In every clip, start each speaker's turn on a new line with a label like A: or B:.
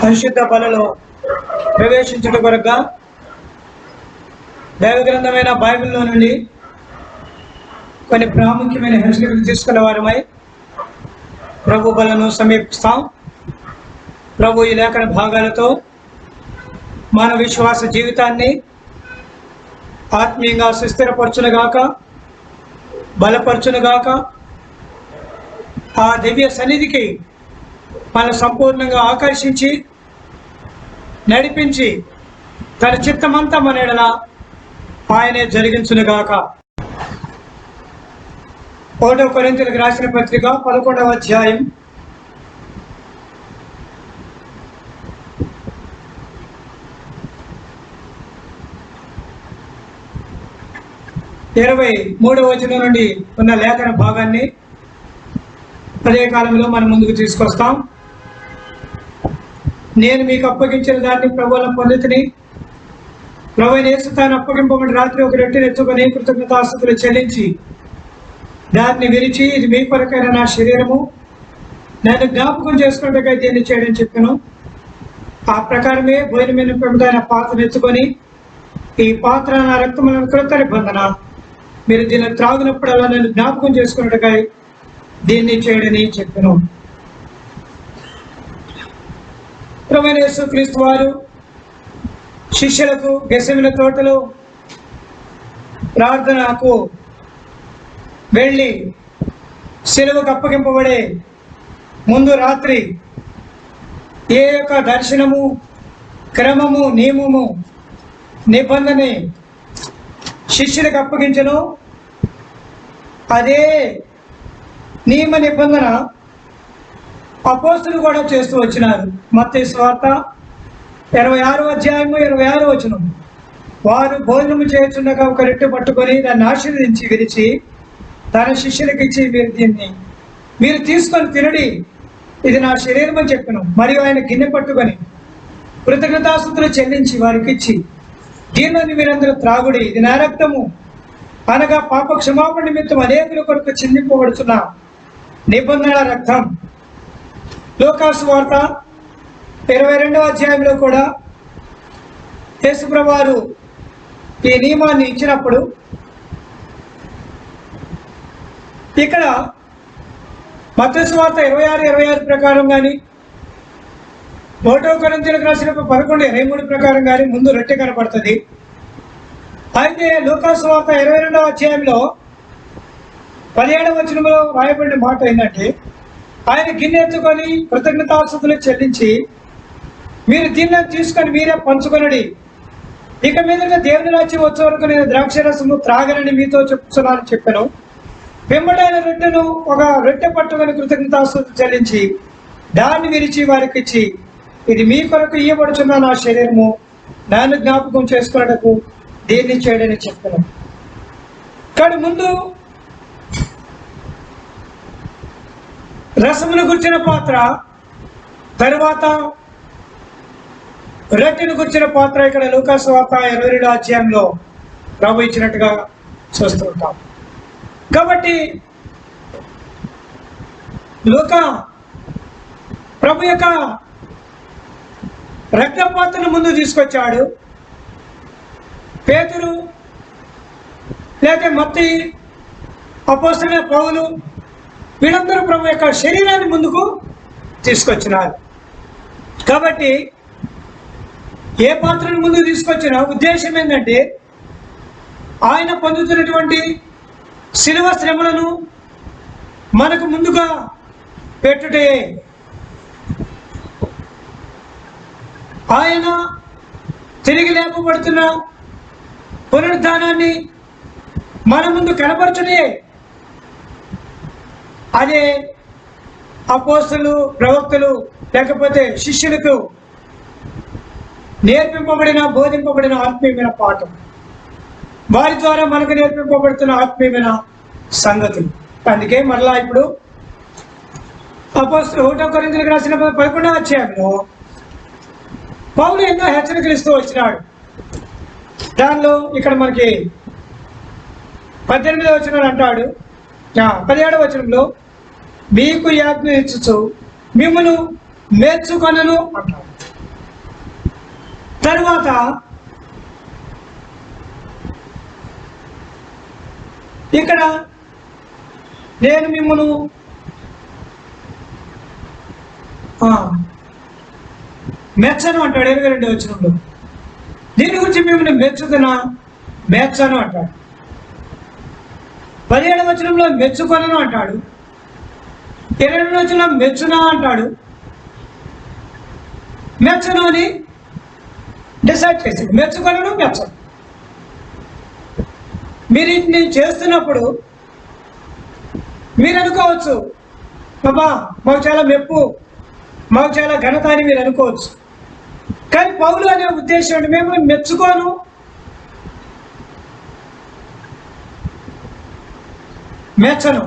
A: పరిశుద్ధ బలలో ప్రవేశించడం కొరగా దైవ గ్రంథమైన బైబిల్లో నుండి కొన్ని ప్రాముఖ్యమైన హెచ్చరికలు తీసుకున్న వారమై ప్రభు బలను సమీపిస్తాం. ప్రభు ఈ లేఖన భాగాలతో మన విశ్వాస జీవితాన్ని ఆత్మీయంగా సుస్థిరపరచునుగాక, బలపరచునుగాక, ఆ దివ్య సన్నిధికి మన సంపూర్ణంగా ఆకర్షించి నడిపించి తన చిత్తమంతా మన ఎడల ఆయనే జరిగించునుగాక. 1 కొరింథీయులకు రాసిన పత్రిక 11వ అధ్యాయం 23వ వచనం నుండి ఉన్న లేఖన భాగాన్ని అదే కాలంలో మనం ముందుకు తీసుకొస్తాం. నేను మీకు అప్పగించిన దాన్ని ప్రభువులను పొందితిని. ప్రభువైన యేసు తాను అప్పగింపబడిన రాత్రి ఒక రొట్టెను ఎత్తుకొని కృతజ్ఞతాస్తుతులు చెల్లించి దాన్ని విరిచి, ఇది మీ కొరకైన నా శరీరము, నన్ను జ్ఞాపకం చేసుకున్నట్టుగా దీన్ని చేయడం చెప్పాను. ఆ ప్రకారమే భోజనమైన పెంపుదైన పాత్రను ఎత్తుకొని, ఈ పాత్ర నా రక్తములను కృత నిబంధన, మీరు దీన్ని త్రాగినప్పుడల్లా నన్ను జ్ఞాపకం చేసుకున్నట్టుగా దీన్ని చేయడని చెప్పాను. ప్రభువైన యేసుక్రీస్తు వారు శిష్యులకు గెసెమనే తోటలో ప్రార్థనకు వెళ్ళి సిలువకు అప్పగింపబడే ముందు రాత్రి ఏ యొక్క దర్శనము, క్రమము, నియమము, నిబంధన శిష్యులకు అప్పగించను, అదే నియమ నిబంధన అపోస్తులు కూడా చేస్తూ వచ్చినారు. మత్తయి సువార్త 26వ అధ్యాయము 26వ వచనం, వారు భోజనము చేయుచుండగా ఒక రొట్టె పట్టుకొని దాన్ని ఆశీర్వదించి విరిచి తన శిష్యులకు ఇచ్చి, మీరు తీసుకొని తినడి, ఇది నా శరీరం అని చెప్పాను. మరియు ఆయన గిన్నె పట్టుకొని కృతజ్ఞతాస్తుతులు చెల్లించి వారికి ఇచ్చి, దీనిని మీరందరూ త్రాగుడి, ఇది నా రక్తము, అనగా పాప క్షమాపణ నిమిత్తం అనేకుల కొరకు చిందింపబడుతున్న నిబంధన రక్తం. లూకాసు వార్త 22వ అధ్యాయంలో కూడా యేసుప్రభువు వారు ఈ నియమాన్ని ఇచ్చినప్పుడు ఇక్కడ మత్తయి సువార్త 26 ప్రకారం కానీ, 1 కొరింథీయులకు రాసిన 11:23 ప్రకారం కానీ ముందు రొట్టె కనపడుతుంది. అయితే లూకాసు వార్త 22వ అధ్యాయంలో 17వ వచనంలో రాయబడిన మాట ఏంటంటే, ఆయన గిన్నె ఎత్తుకొని కృతజ్ఞతాస్తుతులు చెల్లించి, మీరు దీన్ని తీసుకొని మీరే పంచుకొనడి, ఇక మీదట దేవుని రాజ్యం వచ్చే వరకు నేను ద్రాక్షరసము త్రాగనని మీతో చెప్తున్నాను చెప్పాను. వెంబడైన రొట్టెను ఒక రొట్టె పట్టుకొని కృతజ్ఞతాస్తుతులు చెల్లించి దాన్ని విరిచి వారికి ఇచ్చి, ఇది మీ కొరకు ఇయ్యబడుచున్న నా శరీరము, నన్ను జ్ఞాపకం చేసుకున్నటకు దీన్ని చేయడని చెప్పాను. కానీ ముందు రసమును గుర్చిన పాత్ర, తరువాత రొట్టెను గుర్చిన పాత్ర ఇక్కడ లూకాసు వార్త 22వ అధ్యాయంలో ప్రభు ఇచ్చినట్టుగా చూస్తూ ఉంటాం. కాబట్టి లూకా ప్రభు యొక్క రక్తపాత్రను ముందు తీసుకొచ్చాడు. పేతురు లేక మత్తయి, అపోస్తలుడైన పౌలు వీళ్ళందరూ ప్రభు యొక్క శరీరాన్ని ముందుకు తీసుకొచ్చినారు. కాబట్టి ఏ పాత్రను ముందుకు తీసుకొచ్చిన ఉద్దేశం ఏంటంటే, ఆయన పొందుతున్నటువంటి శిలువ శ్రమలను మనకు ముందుగా పెట్టుటే, ఆయన తిరిగి లేపబడుతున్న పునరుద్ధానాన్ని మన ముందు కనపరచునే. అదే అపోస్తలు, ప్రవక్తలు లేకపోతే శిష్యులకు నేర్పింపబడిన, బోధింపబడిన ఆత్మీయమైన పాఠం, వారి ద్వారా మనకు నేర్పింపబడుతున్న ఆత్మీయమైన సంగతులు. అందుకే మరలా ఇప్పుడు అపోస్తలు 1 కొరింథీయులకు రాసిన 11వ అధ్యాయంలో పౌలు ఎన్నో హెచ్చరికలు ఇస్తూ వచ్చినాడు. దానిలో ఇక్కడ మనకి 18వ వచనం అంటాడు, 17వ వచనంలో మీకు యాజ్ఞ ఇచ్చుచు మిమ్మను మెచ్చుకొనను అంటాడు. తరువాత ఇక్కడ నేను మిమ్మల్ని మెచ్చను అంటాడు 22వ వచనంలో. దీని గురించి మిమ్మల్ని మెచ్చను అంటాడు. 17వ వచనంలో మెచ్చుకొనను అంటాడు. 22వ వచనంలో మెచ్చునా అంటాడు. మెచ్చను అని డిసైడ్ చేసి మెచ్చుకొనను మెచ్చను. మీరు ఇది చేస్తున్నప్పుడు మీరు అనుకోవచ్చు, బాబా మాకు చాలా మెప్పు, మాకు చాలా ఘనత అని మీరు అనుకోవచ్చు. కానీ పౌలు అనే ఉద్దేశం అంటే మేము మెచ్చుకోను, మెచ్చను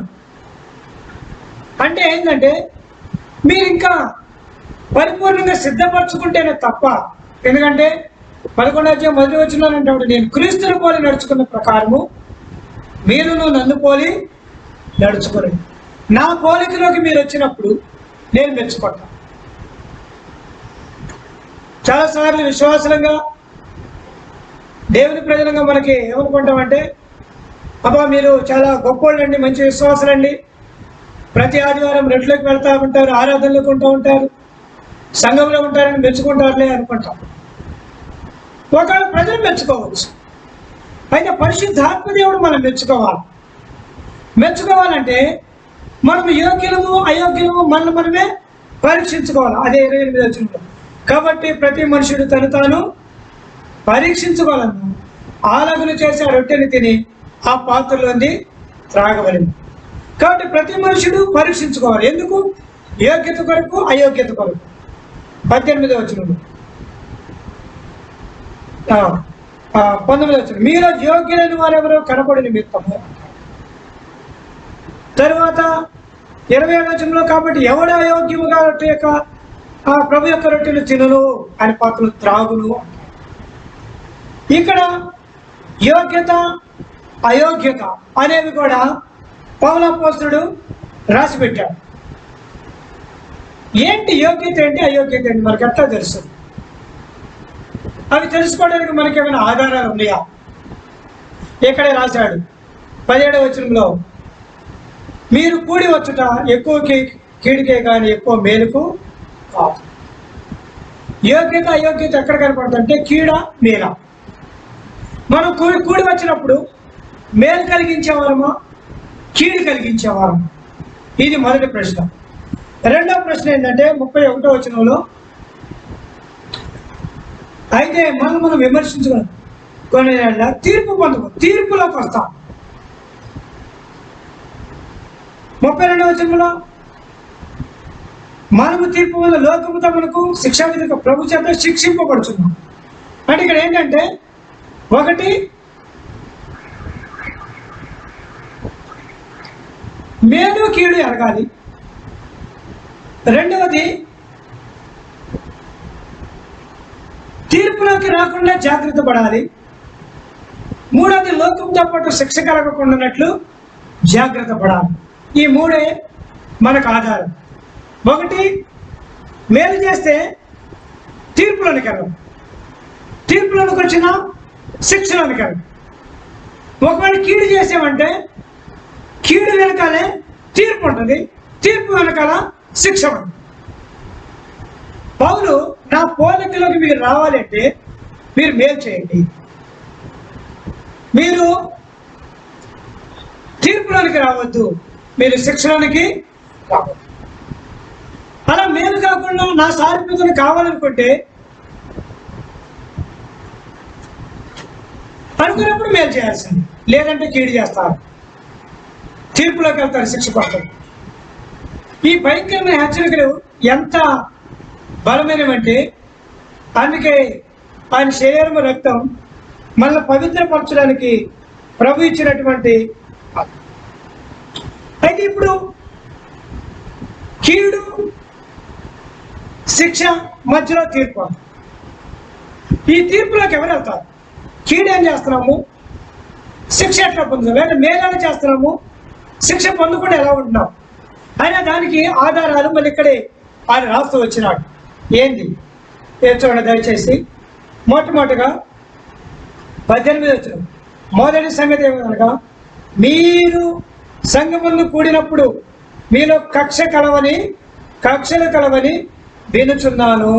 A: అంటే ఏంటంటే మీరు ఇంకా పరిపూర్ణంగా సిద్ధపరచుకుంటేనే తప్ప. ఎందుకంటే 11వ అధ్యాయం 1వ వచనంలో అంటే నేను క్రీస్తుని పోలి నడుచుకున్న ప్రకారము మీరును నన్ను పోలి నడుచుకోండి. నా పోలికలోకి మీరు వచ్చినప్పుడు నేను మెచ్చుకుంటాను. చాలాసార్లు విశ్వాసంగా దేవుని ప్రజలంగా మనకి ఏమనుకుంటామంటే, అబ్బా మీరు చాలా గొప్పోళ్ళండి, మంచి విశ్వాసులండి, ప్రతి ఆదివారం రెట్లోకి వెళ్తూ ఉంటారు, ఆరాధనలకు ఉంటూ ఉంటారు, సంఘంలో ఉంటారని మెచ్చుకుంటారులే అనుకుంటాం. ఒకవేళ ప్రజలు మెచ్చుకోవచ్చు, అయితే పరిశుద్ధాత్మ దేవుడు మనం మెచ్చుకోవాలంటే మనం యోగ్యులము అయోగ్యులము మనమే పరీక్షించుకోవాలి. అదే 28వ వచనంలో. కాబట్టి ప్రతి మనుషుడు తను తాను పరీక్షించుకోవాలను, ఆలగులు చేసి ఆ రొట్టెని తిని ఆ పాత్రలోని త్రాగవలెను. కాబట్టి ప్రతి మనుషుడు పరీక్షించుకోవాలి. ఎందుకు? యోగ్యత కొరకు అయోగ్యత కొరకు. 18వ వచనంలో 19వ వచనం మీలో యోగ్యులైన వారెవరో కనపడి నిమిత్తము. తరువాత 20వ వచనంలో కాబట్టి ఎవడు అయోగ్యముగా రొట్టె యొక్క ప్రభు యొక్క రొట్టెలు తినును అని పాత్రలు త్రాగును. ఇక్కడ యోగ్యత అయోగ్యత అనేవి కూడా పౌలు అపోస్తలుడు రాసి పెట్టాడు. ఏంటి యోగ్యత ఏంటి అయోగ్యత ఏంటి మనకి ఎట్లా తెలుసు? అవి తెలుసుకోవడానికి మనకి ఏమైనా ఆధారాలు ఉన్నాయా? ఇక్కడే రాశాడు 17వ వచనంలో, మీరు కూడి వచ్చుట ఎక్కువ కీడికే కానీ ఎక్కువ మేలుకు కాదు. యోగ్యత అయోగ్యత ఎక్కడ కనపడుతుందంటే కీడ మేల. మనం కూడి వచ్చినప్పుడు మేలు కలిగించేవారమా కీడు కలిగించేవారమా? ఇది మొదటి ప్రశ్న. రెండవ ప్రశ్న ఏంటంటే 31వ వచనంలో, అయితే మనం విమర్శించుకుని తీర్పు తీర్పులోకి వస్తాం. 32వ వచనంలో మనము తీర్పు వల్ల లోకముతో మనకు శిక్షావిధిక ప్రభు చేత శిక్షింపబడుతున్నాం. అంటే ఇక్కడ ఏంటంటే ఒకటి మేలు కీడు ఎరగాలి, రెండవది తీర్పులోకి రాకుండా జాగ్రత్త పడాలి, మూడవది లోకంతో పాటు శిక్ష కలగకుండానట్లు జాగ్రత్త పడాలి. ఈ మూడే మనకు ఆధారం. ఒకటి మేలు చేస్తే తీర్పులోనికి వెళ్ళం, తీర్పులోనికి వచ్చిన శిక్షలోనికి వెళ్ళం. ఒకవేళ కీడు చేసామంటే కీడు వెనకాలే తీర్పు ఉంటుంది, తీర్పు వెనకాల శిక్ష ఉంటుంది. పౌలు నా పోలికలోకి మీరు రావాలంటే మీరు మేలు చేయండి, మీరు తీర్పులోనికి రావద్దు, మీరు శిక్షలోనికి రావద్దు. అలా మేలు కాకుండా నా సారూప్యతను కావాలనుకుంటే అనుకున్నప్పుడు మేలు చేయాల్సింది, లేదంటే కీడు చేస్తారు, తీర్పులోకి వెళ్తారు, శిక్ష పడతారు. ఈ భయంకరమైన హెచ్చరికలు ఎంత బలమైనవంటే అందుకే ఆయన శరీరం రక్తం మనల్ని పవిత్రపరచడానికి ప్రభు ఇచ్చినటువంటి. అయితే ఇప్పుడు కీడు శిక్ష మధ్యలో తీర్పు. ఈ తీర్పులోకి ఎవరు వెళ్తారు? కీడు ఏం చేస్తున్నాము, శిక్ష ఎట్లా పొందుతాం, లేదా మేలు చేస్తున్నాము, శిక్ష పొందకుండా ఎలా ఉంటున్నాం అయినా దానికి ఆధారాలు మళ్ళీ ఇక్కడే ఆయన రాస్తూ వచ్చినాడు. ఏంది చూడండి దయచేసి మొట్టమొదటిగా 18 వచ్చిన మొదటి సంగతి ఏమనగా, మీరు సంఘమును కూడినప్పుడు మీలో కక్షలు కలవని వినుచున్నాను.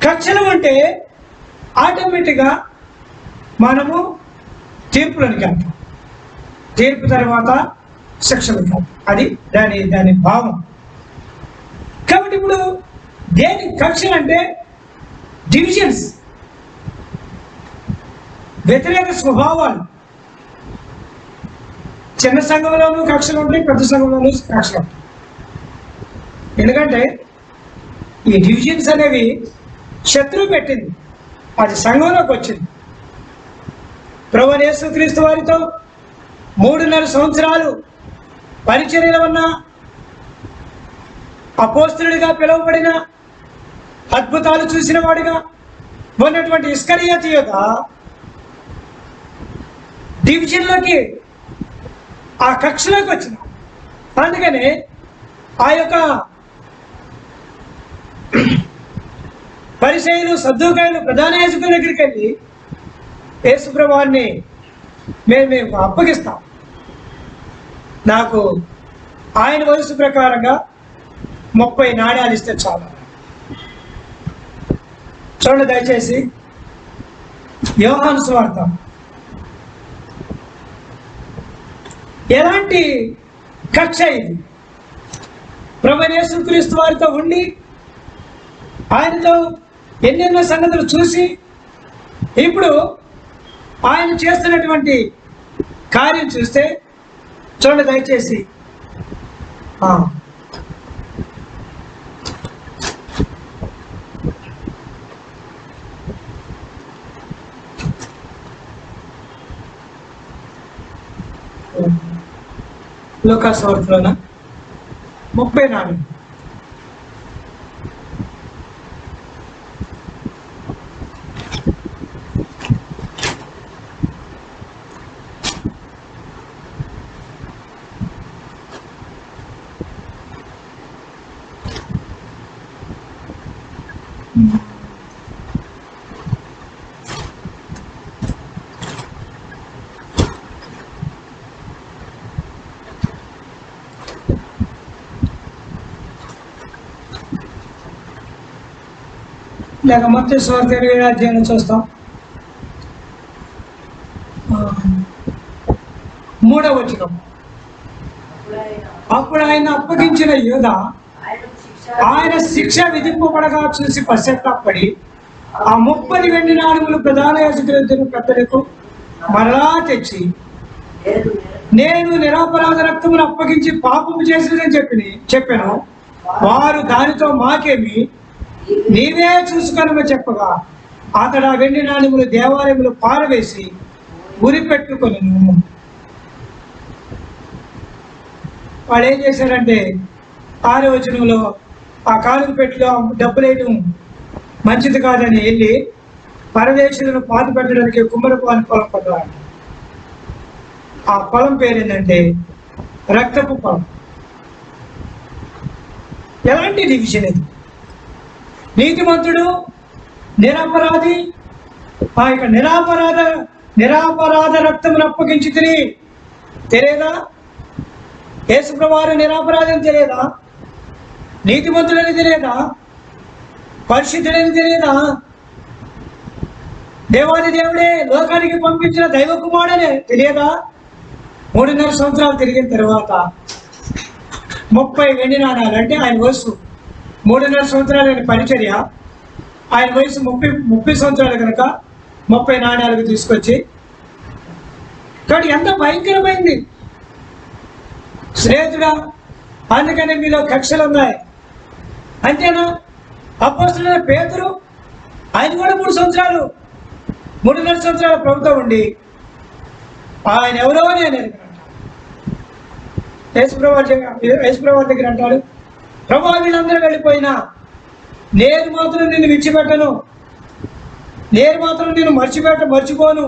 A: కక్షలు అంటే ఆటోమేటిక్గా మనము తీర్పులోనికి వెళ్తాం. తీర్పు తర్వాత శిక్షలోకి వెళ్తాం. అది దాని భావం. కాబట్టి ఇప్పుడు దేని కక్షలు అంటే డివిజన్స్, వ్యతిరేక స్వభావాలు. చిన్న సంఘంలోనూ కక్షలు ఉంటాయి, పెద్ద సంఘంలోనూ కక్షలు ఉంటాయి. ఎందుకంటే ఈ డివిజన్స్ అనేవి శత్రువు పెట్టింది, అది సంఘంలోకి వచ్చింది. ప్రభువైన యేసుక్రీస్తు వారితో 3.5 సంవత్సరాలు పరిచర్యలో ఉన్న, అపోస్తలుడిగా పిలువబడిన, అద్భుతాలు చూసిన వాడిగా ఉన్నటువంటి ఇస్కరియోతు యొక్క డివిజన్లోకి, ఆ కక్షలోకి వచ్చిన. అందుకని ఆ యొక్క పరిసయ్యులు, సద్దూకాయులు, ప్రధాన యాజకుల దగ్గరికి వెళ్ళి యేసుప్రభువాన్ని మేము అప్పగిస్తాం, నాకు ఆయన వయసు ప్రకారంగా 30 నాణ్యాలు ఇస్తే చాలు. చూడండి దయచేసి యోహాను సువార్త. ఎలాంటి కక్ష ఇది! ప్రభువైన యేసుక్రీస్తు వారితో ఉండి ఆయనతో ఎన్నెన్నో సంగతులు చూసి ఇప్పుడు ఆయన చేస్తున్నటువంటి కార్యం చూస్తే చూడండి దయచేసి. లూకాసు వార్తలోన 34. లేక మత్తయి సువార్త 20వ అధ్యాయం చూస్తాం. 3వ వచనం. అప్పుడు ఆయన అప్పగించిన యూదా ఆయన శిక్ష విధింపబడగా చూసి పశ్చాత్తాపడి ఆ 30 వెండి నాణెములు ప్రధాన యాజకుల పెద్దలకు మరలా తెచ్చి, నేను నిరపరాధ రక్తమును అప్పగించి పాపము చేసినని చెప్పాను. వారు దానితో మాకేమి, నీవే చూసుకొనమని చెప్పగా అతడు ఆ వెండి నాణెములు దేవాలయములు పారవేసి ఉరి పెట్టుకొని, వాడు ఏం చేశాడంటే 6వ వచనంలో ఆ కాలువ పెట్టిలో డబ్బులేయడం మంచిది కాదని వెళ్ళి పరదేశులను పాతి పెట్టడానికి కుమ్మరపు అని పొలం పడ్డాడు. ఆ పొలం పేరు ఏంటంటే రక్తపు పొలం. ఎలాంటి డివిజన్ ఇది! నీతిమంతుడు, నిరపరాధి, ఆ యొక్క నిరాపరాధ రక్తమును అప్పగించి తెలియదా? యేసుప్రభువారు నిరాపరాధం తెలియదా? నీతిమంతుడని తెలియదా? పరిశుద్ధుడని తెలియదా? దేవాది దేవుడే లోకానికి పంపించిన దైవ కుమారుడనే తెలియదా? 3.5 సంవత్సరాలు తిరిగిన తర్వాత 30 వెండి నాణాలు, అంటే ఆయన వయసు 3.5 సంవత్సరాలైన పరిచర్య, ఆయన వయసు 30 సంవత్సరాలు కనుక 30 నాణ్యాలకు తీసుకొచ్చి, కాబట్టి ఎంత భయంకరమైంది స్నేహితుడా! అందుకని మీలో కక్షలు ఉన్నాయి. అంతేనా? అపోస్తలుడైన పేతురు, ఆయన కూడా 3.5 సంవత్సరాల ప్రభుత్వం ఉండి ఆయన ఎవరో నేను యేసుప్రభువారి దగ్గర అంటాడు, ప్రభు వీళ్ళందరూ వెళ్ళిపోయినా నేను మాత్రం నిన్ను విడిచిపెట్టను, నేను మాత్రం నేను మర్చిపోను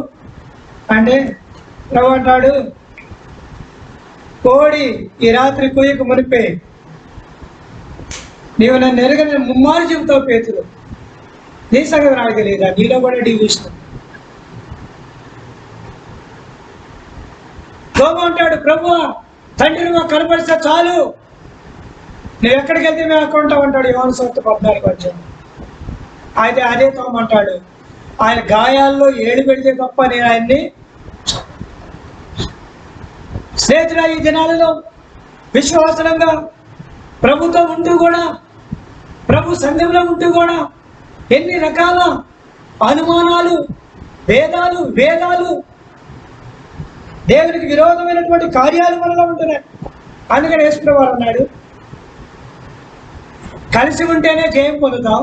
A: అంటే ప్రభు అంటాడు, కోడి ఈ రాత్రి కూయకు మునిపే నీవు నన్ను ఎరగని ముమ్మారు చెబుతావు పేతురు. నీ సంగతి నాకు తెలియదా? నీలో కూడా డివిజన్. తోమ అంటాడు, ప్రభు తండ్రిని మాకు కనపరిస్తే చాలు, నువ్వు ఎక్కడికి వెళ్తే మేము అక్కడ ఉంటాం అంటాడు. యోహాను సువార్త 14 అయితే అదే తోమ అంటాడు, ఆయన గాయాల్లో ఏడు పెడితే తప్ప నేను ఆయన్ని. స్నేహితుల, ఈ దినాలలో విశ్వాసంగా ప్రభుతో ఉంటూ కూడా, ప్రభు సంఘంలో ఉంటూ కూడా ఎన్ని రకాల అనుమానాలు, వేదాలు దేవునికి విరోధమైనటువంటి కార్యాలు మనలో ఉంటున్నాయి. అందుకని యేసుప్రభువు అన్నాడు, కలిసి ఉంటేనే జయం పొందుతాం,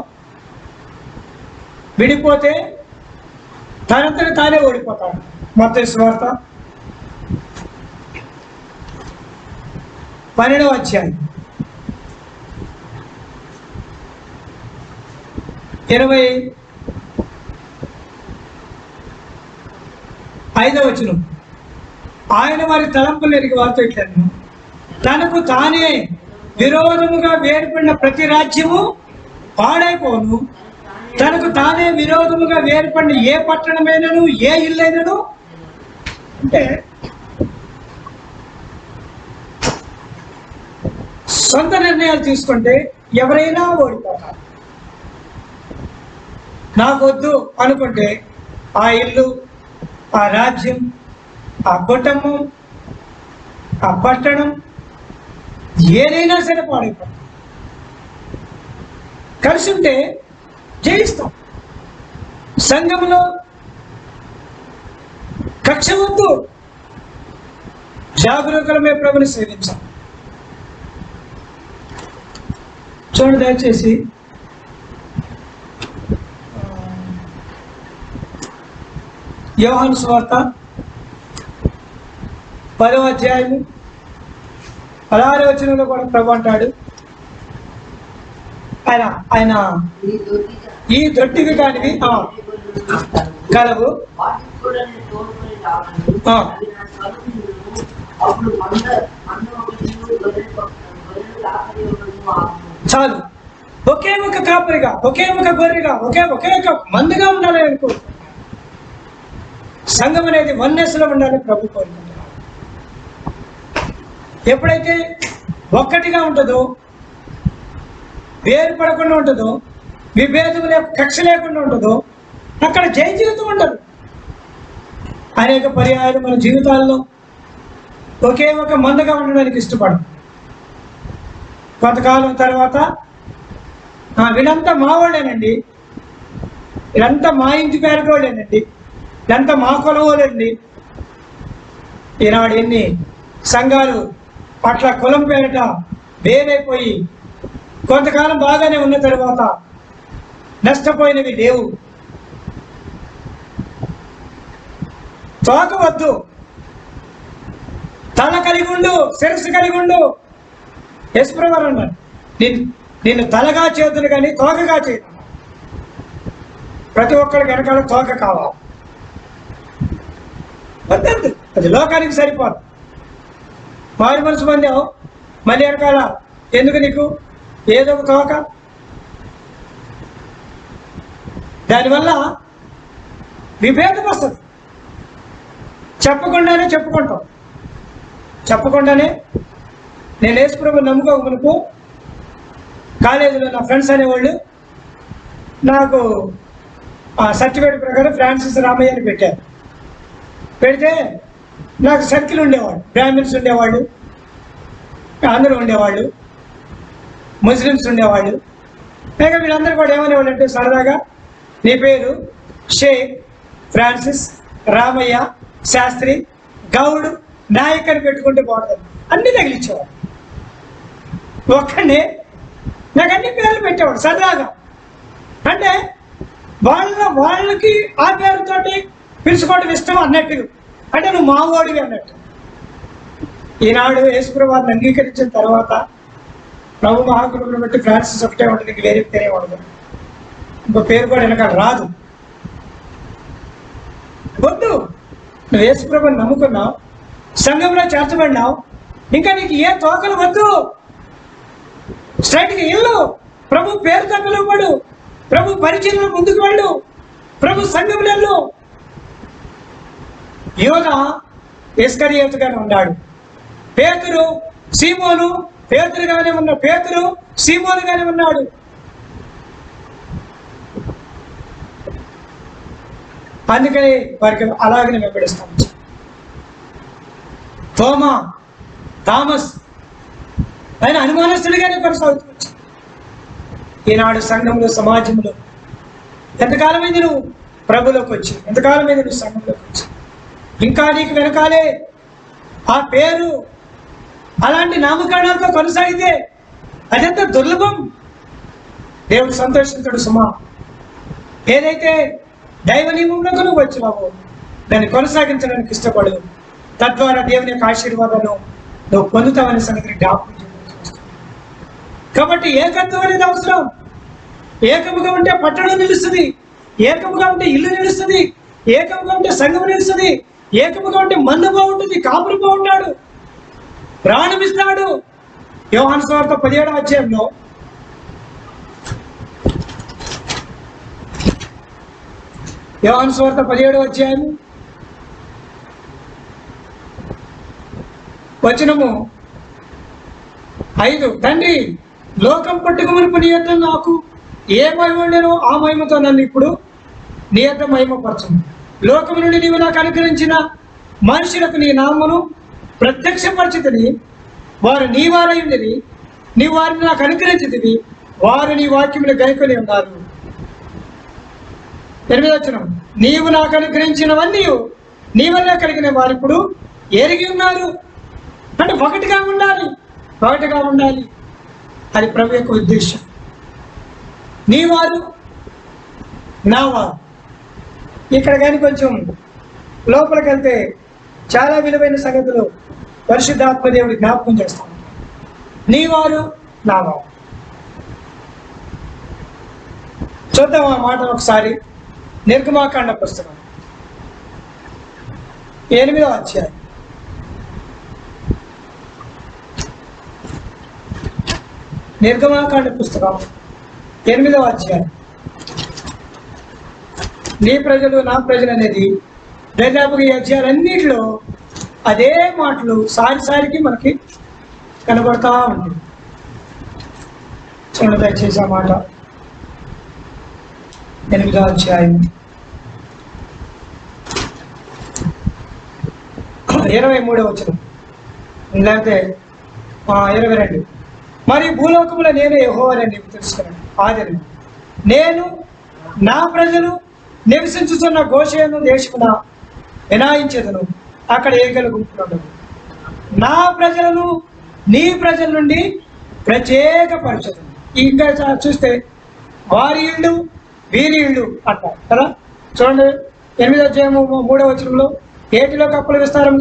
A: విడిపోతే తనంతట తానే ఓడిపోతాడు. మత్తయి సువార్త 12వ అధ్యాయం 25వ వచనం. ఆయన వారి తలంపులు ఎరిగి వారితో ఇట్లను, తనకు తానే విరోధముగా వేర్పడిన ప్రతి రాజ్యము పాడైపోను, తనకు తానే విరోధముగా వేర్పడిన ఏ పట్టణమైనను ఏ ఇల్లైనను. అంటే సొంత నిర్ణయాలు తీసుకుంటే ఎవరైనా ఓడిపోతారు. నాకొద్దు అనుకుంటే ఆ ఇల్లు, ఆ రాజ్యం, ఆ కుటుంబం, ఆ పట్టణం ఏదైనా సరే పాడైపోతాం. కలిసి ఉంటే జయిస్తాం. సంఘంలో కక్ష వద్దు, జాగరూకులమే ప్రభుని సేవించాం. చూడండి దయచేసి యోహాను సువార్త 10వ అధ్యాయము 16వ వచనంలో కూడా ప్రభు అంటాడు, ఆయన ఈ దొడ్డివి కానివి కలవు, చాలు. ఒకే ఒక కాపరిగా, ఒకే ఒక గొర్రెగా, ఒకే ఒక మందుగా ఉండాలి అనుకో. సంఘం అనేది వన్నెస్ లో ఉండాలని ప్రభు కోరుకుంటున్నాడు. ఎప్పుడైతే ఒక్కటిగా ఉంటుందో, వేరుపడకుండా ఉంటుందో, విభేదం కక్ష లేకుండా ఉంటుందో, అక్కడ జయ జీవితం ఉండదు. అనేక పర్యాయాలు మన జీవితాల్లో ఒకే ఒక మందగా ఉండడానికి ఇష్టపడం. కొంతకాలం తర్వాత వీళ్ళంతా మా వాళ్ళేనండి, వీళ్ళంతా మా ఇంటి పేరు వాళ్ళేనండి, వీళ్ళంతా మా కులం వాళ్ళండి. ఈనాడు ఎన్ని సంఘాలు అట్లా కులం పేరిట వేరైపోయి కొంతకాలం బాగానే ఉన్న తర్వాత నష్టపోయినవి లేవు. తోక వద్దు, తల కలిగి ఉండు, శిరస్సు కలిగి ఉండు. యేసుప్రభువు అన్నాడు, నిన్ను తలగా చేతులు కానీ తోకగా చేయదు. ప్రతి ఒక్కరికి వెనకాల తోక కావాలి. వద్దు, అది లోకానికి సరిపోదు. మారు మనసు పొందావు, మళ్ళీ వెనకాల ఎందుకు నీకు ఏదో ఒక తోక? దానివల్ల విభేదం వస్తుంది. చెప్పకుండానే నేను యేసుప్రభువుని నమ్ముకోక మునుపు కాలేజీలో నా ఫ్రెండ్స్ అనేవాళ్ళు నాకు సర్టిఫికేట్ ప్రకారం ఫ్రాన్సిస్ రామయ్య అని పెట్టారు. పెడితే నాకు సర్కిల్ ఉండేవాళ్ళు, బ్రాహ్మిన్స్ ఉండేవాళ్ళు, ఆంధ్రులు ఉండేవాళ్ళు, ముస్లిమ్స్ ఉండేవాళ్ళు. పైగా వీళ్ళందరూ కూడా ఏమనేవాళ్ళు అంటే సరదాగా, నీ పేరు షేక్ ఫ్రాన్సిస్ రామయ్య శాస్త్రి గౌడ్ నాయక్ అని పెట్టుకుంటే బాగుంటుంది అన్ని తగిలించేవాడు. నాకు అన్ని పేర్లు పెట్టేవాడు సరదాగా. అంటే వాళ్ళకి ఆ పేరుతోటి పిలుచుకోవడం ఇష్టం అన్నట్టు, అంటే నువ్వు మావోడివి అన్నట్టు. ఈనాడు యేసుప్రభువుని అంగీకరించిన తర్వాత ప్రభు మహాకృపను బట్టి ఫ్రాన్సిస్ ఒకటే ఉంటుంది, ఇంక వేరే పేరే ఉండదు. ఇంకో పేరు కూడా వెనకాల రాదు. వద్దు, నువ్వు యేసుప్రభువుని నమ్ముకున్నావు, సంఘంలో చేర్చబడినావు, ఇంకా నీకు ఏ తోకలు వద్దు. స్ట్రైట్గా ఇల్లు ప్రభు పేరుతో పిలువబడు, ప్రభు పరిచయంలో ముందుకు వెళ్ళు, ప్రభు సంఘములలో. యోధ ఇస్కరియోతుగానే ఉన్నాడు. పేతురు సీమోను పేతురుగానే ఉన్నాడు. పేతురు సీమోనుగానే ఉన్నాడు. అందుకని వారికి అలాగనే వెంబడిస్తాం. తోమా, థామస్ ఆయన అనుమానస్తుడిగానే కొనసాగుతుంది. ఈనాడు సంఘంలో, సమాజంలో ఎంతకాలమైంది నువ్వు ప్రభులోకి వచ్చి, ఎంతకాలమైంది నువ్వు సంఘంలోకి వచ్చి, ఇంకా నీకు వెనకాలే ఆ పేరు అలాంటి నామకరణాలతో కొనసాగితే అదెంత దుర్లభం. దేవుడు సంతోషించడు సుమా. ఏదైతే దైవ నియమంలోకి నువ్వు వచ్చినావో దాన్ని కొనసాగించడానికి ఇష్టపడు. తద్వారా దేవుని యొక్క ఆశీర్వాదాలు నువ్వు పొందుతావనే సంగతిని జ్ఞాపకం చేయాల్సి. కాబట్టి ఏకత్వం అనేది అవసరం. ఏకముగా ఉంటే పట్టణం నిలుస్తుంది, ఏకముగా ఉంటే ఇల్లు నిలుస్తుంది, ఏకముగా ఉంటే సంఘం నిలుస్తుంది, ఏకముగా ఉంటే మన్ను బాగుంటుంది, కాపురు బాగుంటాడు, ప్రాణమిస్తాడు. యోహాను సువార్త 17వ అధ్యాయంలో యోహాను సువార్త 17వ అధ్యాయం వచనము 5, తండ్రి లోకం పట్టుకుమునుపు నీ యొద్ద నాకు ఏ మహిమ ఉండేనో ఆ మహిమతో నన్ను ఇప్పుడు నీ యొద్ద మహిమపరచును. లోకము నుండి నీవు నాకు అనుగ్రహించిన మనుషులకు నీ నామమును ప్రత్యక్షపరచితిని, వారు నీ వారై ఉండేది, నీ వారిని నాకు అనుగ్రహించితివి, వారు నీ వాక్యములు గైకొని ఉన్నారు. 8వ వచనం, నీవు నాకు అనుగ్రహించినవన్నీ నీ వల్ల కలిగిన వారు ఇప్పుడు ఎరిగి ఉన్నారు. అంటే ఒకటిగా ఉండాలి, ఒకటిగా ఉండాలి. అది ప్రభు యొక్క ఉద్దేశం. నీ వారు నా వారు. ఇక్కడ కానీ కొంచెం లోపలికి వెళ్తే చాలా విలువైన సంగతులు పరిశుద్ధాత్మ దేవుడి జ్ఞాపకం చేస్తాం. నీ వారు నా వారు. చూద్దాం ఆ మాట ఒకసారి. నిర్గమాకాండ పుస్తకం 8వ అధ్యాయం. నిర్గమాకాండ పుస్తకం 8వ అధ్యాయం. నీ ప్రజలు నా ప్రజలు అనేది దాదాపుగా ఈ అధ్యాయాలన్నింటిలో అదే మాటలు సారికి మనకి కనబడతా ఉంటుంది. చూడండి దయచేసి ఆ మాట. 8వ అధ్యాయం 23వ వచనం, లేకపోతే 22. మరి భూలోకములో నేను యెహోవానని నీవు తెలుసుకున్నాను. ఆదిని నేను నా ప్రజలు నివసించుతున్న గోషేను దేశమున వినాయించేదను, అక్కడ ఏకల గుంపులు ఉండదు. నా ప్రజలను నీ ప్రజల నుండి ప్రత్యేకపరచదు. ఇంకా చూస్తే వారి ఇళ్ళు వీరి ఇళ్ళు అంటారు కదా. చూడండి 8వ అధ్యాయము 3వ వచనంలో, ఏటిలో కప్పుల విస్తారం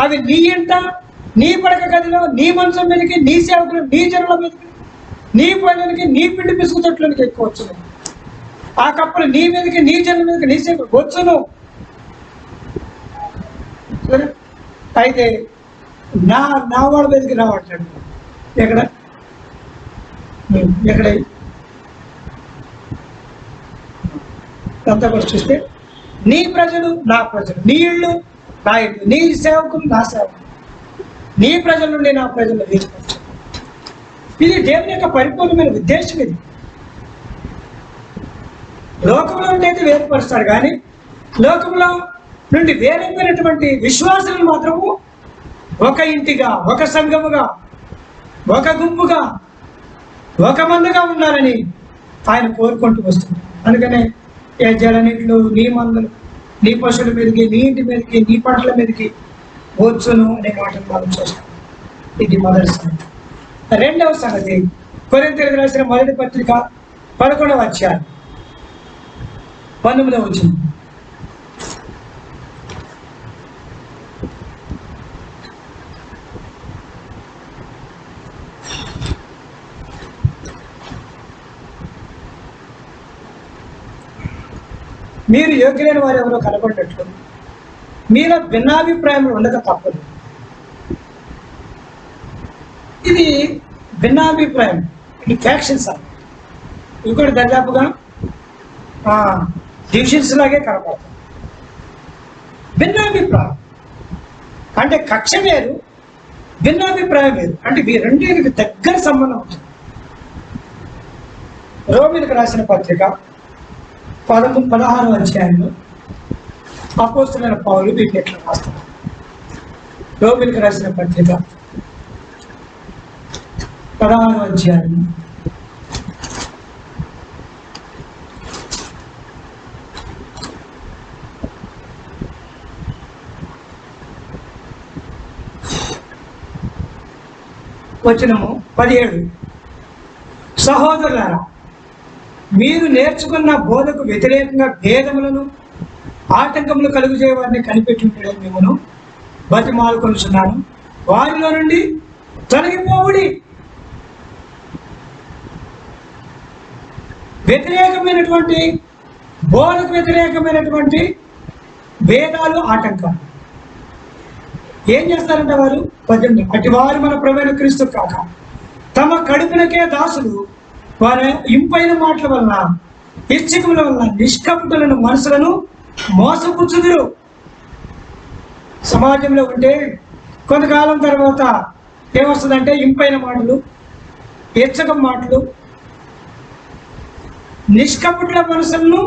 A: అవి నీ ఇంట, నీ పడక గదిలో, నీ మంచం మీదకి, నీ సేవకులు, నీ జనుల మీదకి, నీ పనులకి, నీ పిండి పిసుకు తొట్లకి ఎక్కువ వచ్చును. ఆ కప్పులు నీ మీదకి, నీ జనుల మీదకి, నీ సేవకులు వచ్చును. అయితే నా వాళ్ళ మీదకి రావట్లేదు. ఎక్కడ అంతా కూడా చూస్తే నీ ప్రజలు నా ప్రజలు, నీ ఇళ్ళు నా ఇళ్ళు, నీ సేవకులు నా సేవకులు, నీ ప్రజల నుండి నా ప్రజలు వేర్పరచు. ఇది దేవుని యొక్క పరిపూర్ణమైన ఉద్దేశం. ఇది లోకంలో నుండి అయితే వేరుపరుస్తాడు, కానీ లోకంలో నుండి వేరైపోయినటువంటి విశ్వాసులను మాత్రము ఒక ఇంటిగా, ఒక సంఘముగా, ఒక గుంపుగా, ఒక మందుగా ఉండాలని ఆయన కోరుకుంటూ వస్తుంది. అందుకనే యజ్ఞాలన్నింటిలో నీ మందులు, నీ పశువుల మీదకి, నీ ఇంటి మీదకి, నీ పంటల మీదకి వచ్చును అనే మాటను మనం చూస్తాం. ఇది మొదటి సంగతి. 2వ సంగతి, కొరింథీయులకు రాసిన మొదటి పత్రిక 11వ అధ్యాయం 19వ వచనం. మీరు యోగ్యులైన వారు ఎవరో కనబడినట్లు మీలో భిన్నాభిప్రాయములు ఉండక తప్పదు. ఇది భిన్నాభిప్రాయం, ఇది ఫ్యాక్షన్స్. ఇవి కూడా దాదాపుగా డివిజన్స్ లాగే కనపడతాయి. భిన్నాభిప్రాయం అంటే కక్ష వేరు, భిన్నాభిప్రాయం వేరు. అంటే ఈ రెండింటికి దగ్గర సంబంధం ఉంటుంది. రోమిలకు రాసిన పత్రిక 16వ అధ్యాయంలో అపోస్తలుడైన పౌలు వీటిని ఎట్లా రాస్తారు? రోమిలకు రాసిన పత్రిక 16వ అధ్యాయం వచనము 17. సహోదరులారా, మీరు నేర్చుకున్న బోధకు వ్యతిరేకంగా భేదములను ఆటంకములు కలుగు వారిని కనిపెట్టి ఉంటాడని మిమ్మను బతిమాలుకొనుచున్నాను. వారిలో నుండి తొలగిపోవుడి. వ్యతిరేకమైనటువంటి బోధకు వ్యతిరేకమైనటువంటి భేదాలు, ఆటంకాలు ఏం చేస్తారంటే వారు 18. అటు వారు మన ప్రభువైన క్రీస్తు కాక తమ కడుపునకే దాసులు, వారి ఇంపైన మాటల వలన ఇచ్చకముల వలన నిష్కపటులను మనసులను మోసపుచ్చుదురు. సమాజంలో ఉంటే కొంతకాలం తర్వాత ఏమొస్తుందంటే ఇంపైన మాటలు, ఇచ్చకం మాటలు, నిష్కపటుల మనసులను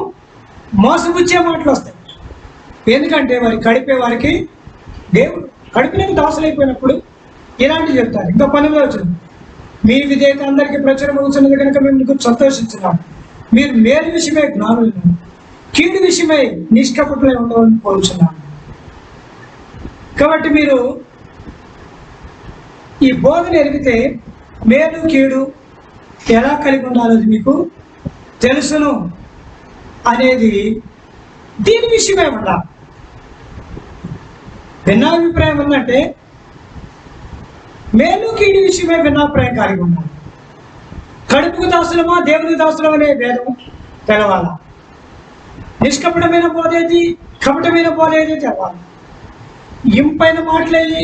A: మోసపుచ్చే మాటలు వస్తాయి. ఎందుకంటే వారి కడిపే వారికి దేవుడు, కడుపునకి దాసులైపోయినప్పుడు ఇలాంటివి చెప్తారు. ఇంకా 12 వచ్చింది, మీ విధేయత అందరికీ ప్రచురం అవుతున్నది కనుక మేము మీకు సంతోషించున్నాం. మీరు మేలు విషయమై జ్ఞానులను, కీడు విషయమై నిష్కపటులై ఉండవని కోరుచున్నాను. కాబట్టి మీరు ఈ బోధన ఎరిగితే మేలు కీడు ఎలా కలిగి ఉండాలో మీకు తెలుసును అనేది దీని విషయమే ఉండాలి. భిన్నాభిప్రాయం ఉందంటే మేలు కీడు విషయమే భిన్నాభిప్రాయం కలిగి ఉండాలి. కడుపుకు దాసులమా దేవునికి దాసులం అనే భేదం తెలవాల. నిష్కపటమైన బోధేది, కపటమైన బోధేది తెలవాలి. ఇంపైన మాటలేయి,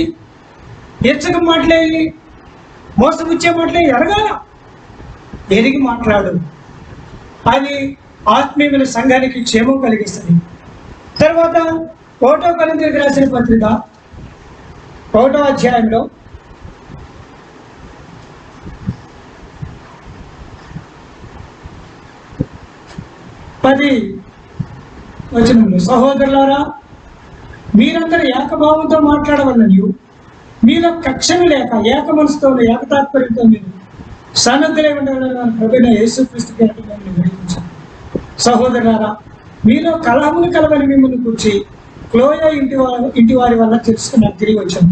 A: హెచ్చక మాటలేయి, మోసపుచ్చే మాటలేయి ఎరగాల. ఎరిగి మాట్లాడు. అది ఆత్మీయమైన సంఘానికి క్షేమం కలిగిస్తుంది. తర్వాత 1 కొరింథీయులకు రాసిన పత్రిక 1వ అధ్యాయంలో 10 వచనంలో, సహోదరులారా, మీరందరూ ఏకభావంతో మాట్లాడవలనని, మీలో కక్షను లేక ఏక మనసుతో ఏకతాత్పర్యంతో మీరు సన్నద్ధులై ఉండవాలని ప్రభువైన యేసుక్రీస్తుకి వివరించాను. సహోదరులారా, మీలో కలహములు కలవని మిమ్మల్ని కూర్చి క్లోయ ఇంటి వారి వల్ల తెలుసుకున్నాను, తిరిగి వచ్చాను.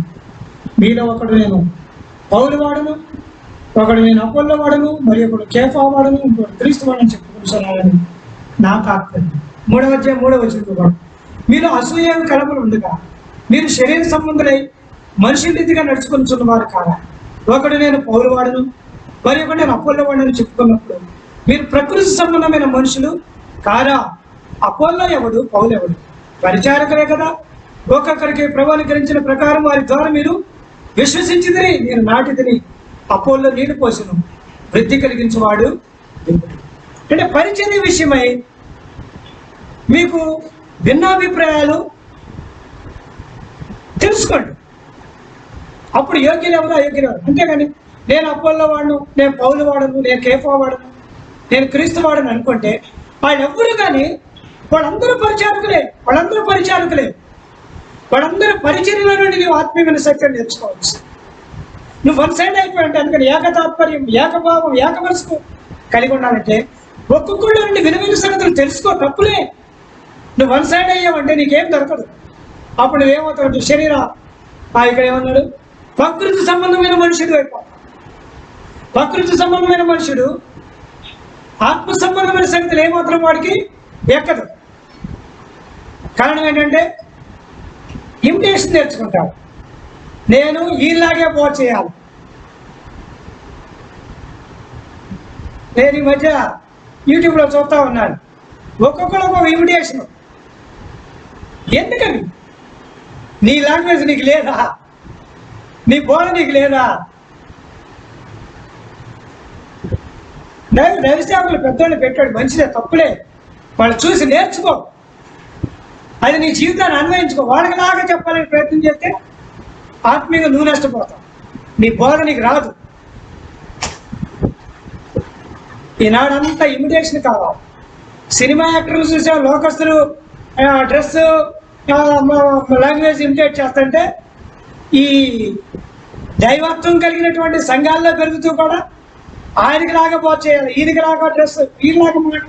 A: మీలో ఒకడు నేను పౌలు వాడను, ఒకడు నేను అపోల్లో వాడను, మరి ఒకడు కేఫా వాడను, ఇంకొకడు క్రీస్తు వాడని చెప్పుకుంటున్నానని నా తాత్పర్యం. 3వ అధ్యాయం 3వ వచనం, మీరు అసూయ కలములు ఉండగా మీరు శరీర సంబంధులై మనుషుల రీతిగా నడుచుకుంటున్న వారు కాదా? ఒకడు నేను పౌలు వాడను, మరి ఒకటి నేను అపోల్లో వాడని చెప్పుకున్నప్పుడు మీరు ప్రకృతి సంబంధమైన మనుషులు కారా? అపోల్లో ఎవడు, పౌలు ఎవడు? పరిచారకులే కదా. ఒక్కొక్కరికి ప్రభువుని గ్రహించిన ప్రకారం వారి ద్వారా మీరు విశ్వసించిదిరి. నేను నాటిదిని, అపోల్లో నీరు పోసెను, వృద్ధి కలిగించేవాడు. అంటే పరిచర్య విషయమై మీకు భిన్నాభిప్రాయాలు తెలుసుకోండి. అప్పుడు యోగ్యులు ఎవరు, అయోగ్యులు ఎవరు. అంతేగాని నేను అపోల్లో వాడను, నేను పౌలు వాడను, నేను కేఫా వాడను, నేను క్రీస్తు వాడను అనుకుంటే వాళ్ళెవ్వరు కానీ వాళ్ళందరూ పరిచారకులే. వాళ్ళందరూ పరిచర్యలో నుండి నీవు ఆత్మీయమైన సత్యం నేర్చుకోవచ్చు. నువ్వు వన్ సైడ్ అయిపోయింటే, అందుకని ఏకతాత్పర్యం, ఏకభావం, ఏకమనస్సు కలిగి ఉండాలంటే ఒక్కొక్కళ్ళ నుండి విలువైన సంగతులు తెలుసుకో. తప్పులే. నువ్వు వన్ సైడ్ అయ్యావంటే నీకేం దొరకదు. అప్పుడు నువ్వేమవుతావు? శరీర ఇక్కడ ఏమన్నాడు? ప్రకృతి సంబంధమైన మనుషుడు అయిపోతావు. ప్రకృతి సంబంధమైన మనుషుడు ఆత్మ సంబంధమైన సంగతులు ఏమాత్రం వాడికి ఎక్కదు. కారణం ఏంటంటే ఇమిటేషన్ నేర్చుకుంటాడు. నేను ఈలాగే బోధ చేయాలి. నేను ఈ మధ్య యూట్యూబ్లో చూస్తూ ఉన్నాను, ఒక్కొక్కరు ఒక ఇమిటేషన్. ఎందుకని? నీ లాంగ్వేజ్ నీకు లేదా? నీ బోధ నీకు లేదా? దైవసేవకులు పెద్దోళ్ళు పెట్టాడు, మంచిదే, తప్పులే. వాళ్ళు చూసి నేర్చుకో, అది నీ జీవితాన్ని అన్వయించుకో. వాళ్ళకి లాగా చెప్పాలని ప్రయత్నం చేస్తే ఆత్మీయంగా నువ్వు నష్టపోతావు, నీ బోధ నీకు రాదు. ఈనాడంతా ఇమిటేషన్ కావాలి. సినిమా యాక్టర్లు చూసాం, లోకస్తులు డ్రెస్ లాంగ్వేజ్ ఇమిటేట్ చేస్తుంటే ఈ దైవత్వం కలిగినటువంటి సంఘాల్లో పెరుగుతూ కూడా ఆయనకి లాగా బోధ చేయాలి, ఈయనకి లాగా డ్రెస్, వీళ్ళలాగా మాట.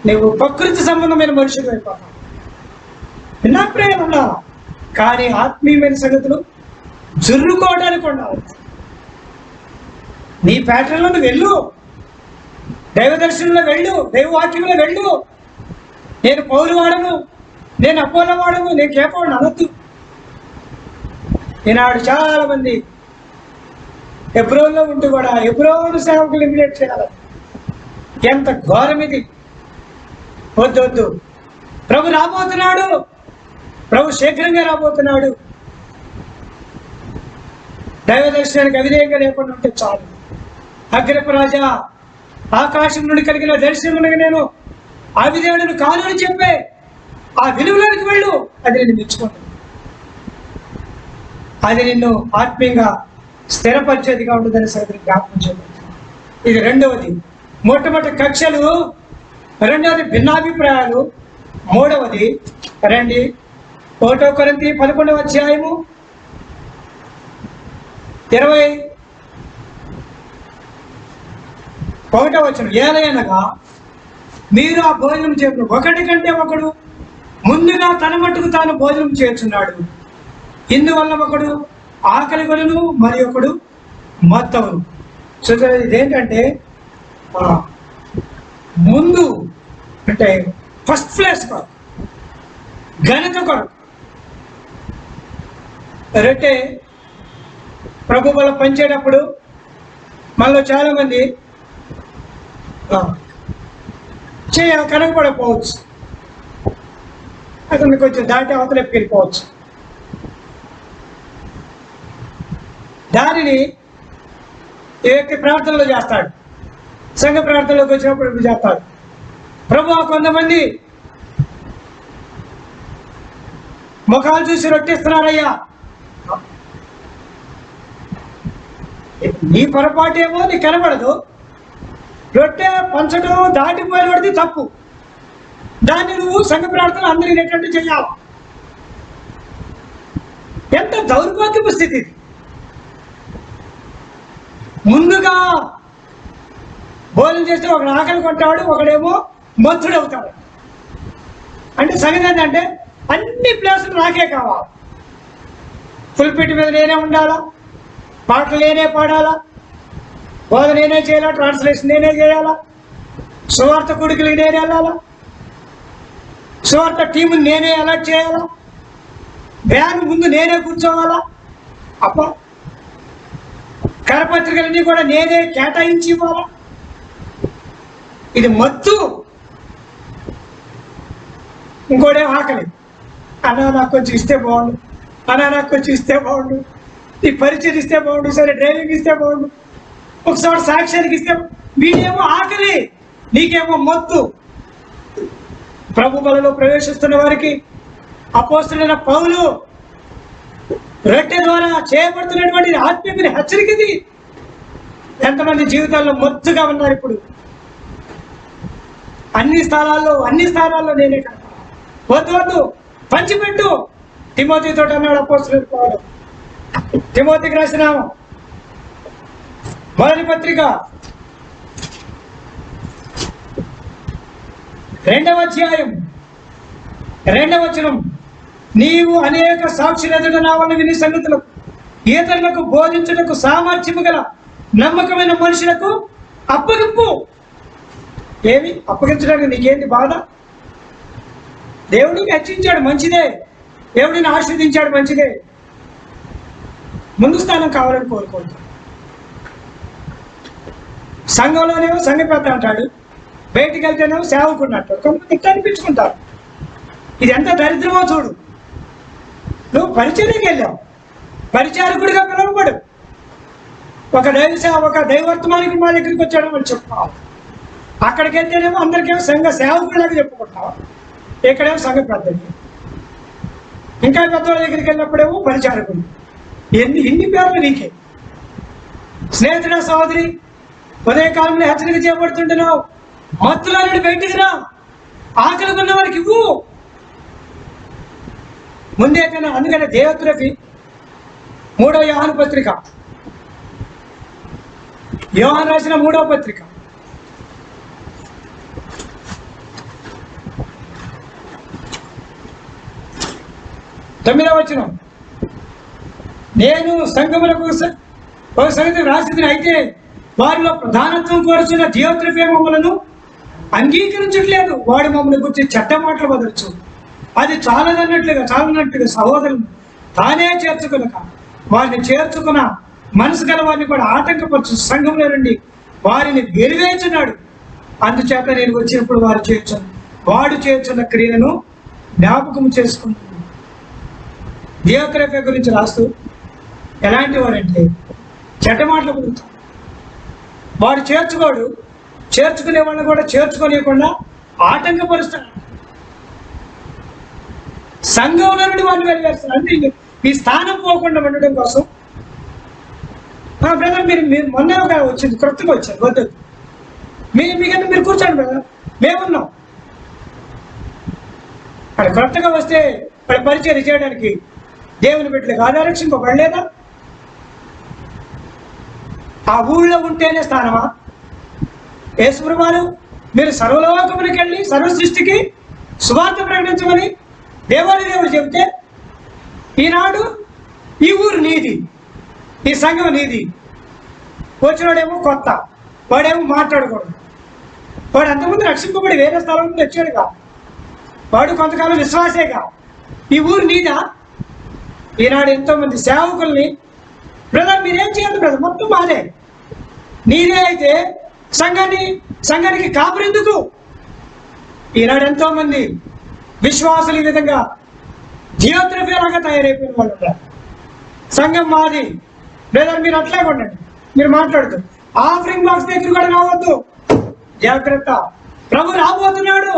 A: నువ్వు ప్రకృతి సంబంధమైన మనుషులు అయిపోతావు. విన్నాప్రేమ ఉండాలి, కానీ ఆత్మీయమైన సంగతులు జుర్రుకోవడానికి ఉండాలి. నీ ప్యాటర్న్లో నువ్వు వెళ్ళు, దైవ దర్శనంలో వెళ్ళు, దైవవాక్యంలో వెళ్ళు. నేను పౌలు వాడను, నేను అపోలో వాడను, నేను కేపవాడిని అనొద్దు. ఈనాడు చాలా మంది హెబ్రోన్లో ఉంటూ కూడా హెబ్రోను సేవకులు ఇమిడియేట్ చేయాలి. ఎంత ఘోరం ఇది! వద్దు వద్దు. ప్రభు రాబోతున్నాడు, ప్రభు శీఘ్రంగా రాబోతున్నాడు. దైవ దర్శనానికి అవిధేయంగా లేకుండా ఉంటే చాలు. అగ్రప రాజా, ఆకాశం నుండి కలిగిన దర్శనమునగా నేను అవిధేయులను కాను అని చెప్పే ఆ విలువలోనికి వెళ్ళు, అది నిన్ను మెచ్చుకుంటుంది, అది నిన్ను ఆత్మీయంగా స్థిరపరిచేదిగా ఉంటుందని సైతం జ్ఞాపకం చేయాలి. ఇది రెండవది. మొట్టమొదటి కక్షలు, రెండవది భిన్నాభిప్రాయాలు, మూడవది రండి 1 కొరింథీ 11వ అధ్యాయము 21వ వచనం. ఏలయనగా మీరు ఆ భోజనం చేయు, ఒకటి కంటే ఒకడు ముందుగా తన మట్టుకు తాను భోజనం చేస్తున్నాడు. ఇందువల్ల ఒకడు ఆకలి కొలను, మరి ఒకడు మత్తవును. సో ఇదేంటంటే ముందు అంటే ఫస్ట్ ప్లేస్ కొరకు, ఘనత కొరకు. రొట్టె ప్రభు వల్ల పనిచేటప్పుడు మనలో చాలా మంది కనపడకపోవచ్చు, అతన్ని కొంచెం దాటి అవతలకి వెళ్ళిపోవచ్చు. దానిని ఏ వ్యక్తి ప్రార్థనలో చేస్తాడు, సంఘ ప్రార్థనలోకి వచ్చినప్పుడు ఇప్పుడు చేస్తాడు. ప్రభు కొంతమంది ముఖాలు చూసి రొట్టెస్తున్నారయ్యా, నీ పొరపాటు ఏమో నీకు కనబడదు. రొట్టె పంచడం దాటిపోయిన పడితే తప్పు. దాన్ని నువ్వు సంఘ ప్రార్థన అందరికీ నెట్టు చేయాలి. ఎంత దౌర్భాగ్యపు స్థితి! ముందుగా భోజనం చేస్తే ఒకడు ఆకలి కొంటాడు, ఒకడేమో మత్తుడు అవుతాడు. అంటే సంగతి ఏంటంటే అన్ని ప్లేసులు నాకే కావాలి. ఫుల్పిట్ మీద నేనే ఉండాలా, పాటలు నేనే పాడాలా, బోధ నేనే చేయాలా, ట్రాన్స్లేషన్ నేనే చేయాలా, సువార్త కొడుకులకి నేనే వెళ్ళాలా, సువార్త టీముని నేనే అలర్ట్ చేయాలా, వ్యాన్ ముందు నేనే కూర్చోవాలా, అప్ప కరపత్రికలన్నీ కూడా నేనే కేటాయించి ఇవ్వాలా. ఇది మత్తు. ఇంకోటే ఆకలి, అన్నా నాకు కొంచెం ఇస్తే బాగుండు, అన్నా నాకు కొంచెం ఇస్తే బాగుండు, ఈ పరిచయం ఇస్తే బాగుండు, సరే డ్రైవింగ్ ఇస్తే బాగుండు, ఒకసారి సాక్ష్యానికి ఇస్తే. వీడేమో ఆకలి, నీకేమో మత్తు. ప్రభు బలలో ప్రవేశిస్తున్న వారికి అపోస్తలుడైన పౌలు రొట్టె ద్వారా చేయబడుతున్నటువంటి ఆత్మీయ హెచ్చరికది. ఎంతమంది జీవితాల్లో మత్తుగా ఉన్నారు ఇప్పుడు. అన్ని స్థానాల్లో నేనే కనపడాలి. వద్దు వద్దు, పంచిపెట్టు. తిమోతితో అన్నాడు అపోస్తలుడు పౌలు. తిమోతికి రాసిన మొదటి పత్రిక 2వ అధ్యాయం 2వ వచనం. నీవు అనేక సాక్షుల ఎదుట నా వల్ల విని సంగతులకు ఇతరులకు బోధించుటకు సామర్థ్యము గల నమ్మకమైన మనుషులకు అప్పగింపు. ఏమి అప్పగించడానికి నీకేంటి బాధ? దేవుడిని హెచ్చించాడు, మంచిదే. దేవుడిని ఆశీర్వదించాడు, మంచిదే. ముందు స్థానం కావాలని కోరుకుంటాడు. సంఘంలోనేమో సంఘ పెద్ద అంటాడు, బయటికి వెళ్తేనేమో సేవకున్నట్టు కొంతమంది ఇట్లా అనిపించుకుంటారు. ఇది ఎంత దరిద్రమో చూడు. నువ్వు పరిచర్యకి వెళ్ళావు, పరిచారకుడిగా పిలువబడు. ఒక దైవవర్తమానికి మా దగ్గరికి వచ్చాడు అని చెప్పుకోవాలి. అక్కడికి వెళ్తేనేమో అందరికేమో సంఘ సేవకులాగా చెప్పుకుంటాం, ఇక్కడేమో సంఘ పెద్దలు, ఇంకా పెద్దవాళ్ళ దగ్గరికి వెళ్ళినప్పుడేమో పరిచారకులు. ఇన్ని పేర్లు నీకే. స్నేహితుడ, సహోదరి, ఉదయకాలంలో హెచ్చరిక చేయబడుతుంటున్నావు, మత్తులో నుండి బయటికి రా, ఆకలి ఉన్న వారికి ఇవ్వు. ముందే కన్నా. అందుకనే దేవత్రఫీ 3వ యోహాను పత్రిక, యోహాను రాసిన 3వ పత్రిక 9వ వచనం, నేను సంఘములకు ఒక సంగతి రాసింది, అయితే వారిలో ప్రధానత్వం కోరుచున్న దియోత్రెఫే మమ్మలను అంగీకరించట్లేదు. వాడు మమ్మల్ని గురించి చెడ్డ మాటలు వదలచ్చు, అది చాలనట్టుగా సహోదరులను తానే చేర్చుకునక వారిని చేర్చుకున్న మనసు గల వారిని కూడా ఆటంకపరచు సంఘంలో నుండి వారిని వెలివేస్తున్నాడు. అందుచేత నేను వచ్చినప్పుడు వాడు చేర్చున్న క్రియలను జ్ఞాపకం చేసుకుంటున్నాను. దియోత్రెఫే గురించి రాస్తూ ఎలాంటి వాడంటే చెడ్డ మాటలు గురించి వాడు చేర్చుకోడు, చేర్చుకునే వాళ్ళని కూడా చేర్చుకోలేకుండా ఆటంకపరుస్తాడు. సంఘంలో నుండి వాళ్ళు వెలివేస్తారు. అంటే ఈ స్థానం పోకుండా ఉండడం కోసం. బ్రదర్ మీరు మొన్న వచ్చింది, క్రొత్తగా వచ్చారు, వద్దు మీకన్నా మీరు కూర్చోండి బ్రదర్, మేమున్నాం. అక్కడ క్రొత్తగా వస్తే అక్కడ పరిచయం చేయడానికి దేవుని బిడ్డలకు ఆధారక్షింపబడలేదా? ఆ ఊళ్ళో ఉంటేనే స్థానమా? యేసుప్రభువు వారు మీరు సర్వలోకమునికి వెళ్ళి సర్వ సృష్టికి సువార్త ప్రకటించమని దేవుడు చెబితే, ఈనాడు ఈ ఊరు నీది, ఈ సంఘం నీది. వచ్చినాడేమో కొత్త, వాడేమో మాట్లాడకూడదు. వాడు అంతకుముందు రక్షింపబడి వేరే స్థలం నుండి వచ్చాడుగా, వాడు కొంతకాలం విశ్వాసేగా. ఈ ఊరు నీదా? ఈనాడు ఎంతోమంది సేవకుల్ని, బ్రదర్ మీరేం చేయాలి బ్రదర్, మొత్తం మాదే, నీదే అయితే సంఘానికి కాపురెందుకు? ఈనాడు ఎంతోమంది విశ్వాసులు ఈ విధంగా దియోత్రెఫేలాగా తయారైపోయిన వాళ్ళు ఉన్నారు. సంఘం మాది, బ్రదర్ మీరు అట్లే ఉండండి, మీరు మాట్లాడుతూ ఆఫరింగ్ బాక్స్ దగ్గర కూడా రావద్దు, జాగ్రత్త, ప్రభు రాబోతున్నాడు.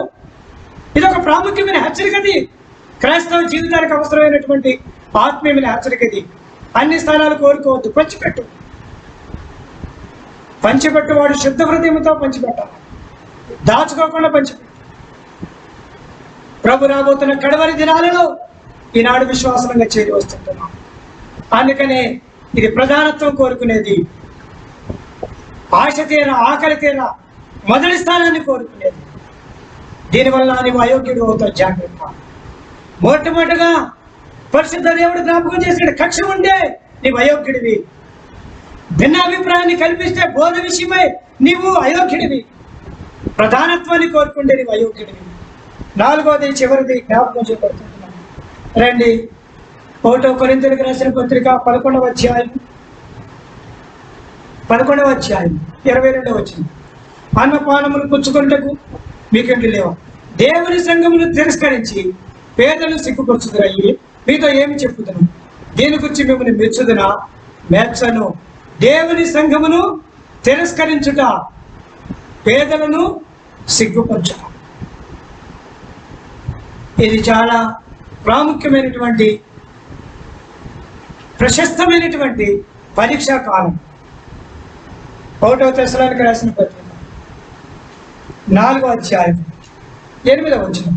A: ఇది ఒక ప్రాముఖ్యమైన హెచ్చరికది, క్రైస్తవ జీవితానికి అవసరమైనటువంటి ఆత్మీయమైన హెచ్చరికది. అన్ని స్థానాలు కోరుకోవద్దు, పంచిపెట్టు వాడు శుద్ధ హృదయంతో పంచిపెట్టాలి, దాచుకోకుండా పంచిపెట్టు. ప్రభు రాబోతున్న కడవరి దినాలలో ఈనాడు విశ్వాసంగా చేరి వస్తుంటున్నాం. అందుకనే ఇది ప్రధానత్వం కోరుకునేది, ఆశ తీరా, ఆకలి తీరా, మొదటి స్థానాన్ని కోరుకునేది. దీనివల్ల నీవు అయోగ్యుడు అవుతావు, జాగ్రత్త. మొట్టమొదటిగా పరిశుద్ధ దేవుడు జ్ఞాపకం చేసిన కక్ష ఉంటే నీవు అయోగ్యుడివి. భిన్నాభిప్రాయాన్ని కల్పిస్తే బోధ విషయమై నీవు అయోగ్యుడివి. ప్రధానత్వాన్ని కోరుకుంటే నీవు అయోగ్యుడివి. 4వది చివరిది జ్ఞాపకం చేయబడుతున్నాను. రండి, 1 కొరింథీయులకు రాసిన పత్రిక 11వ అధ్యాయం 22వ వచనం. అన్నపానములు పుచ్చుకొనుటకు మీకేంటి లేవా? దేవుని సంఘమును తిరస్కరించి పేదలు సిగ్గుపరుచుదురయ్యి మీతో ఏమి చెప్పుదును? దీని గురించి మిమ్మల్ని మెచ్చుదునా? మెచ్చను. దేవుని సంఘమును తిరస్కరించుట, పేదలను సిగ్గుపరచుట, ఇది చాలా ప్రాముఖ్యమైనటువంటి ప్రశస్తమైనటువంటి పరీక్షా కాలం. 1వ తెస్సలోనికీయులకు రాసిన పత్రిక 4వ అధ్యాయం 8వ వచనం.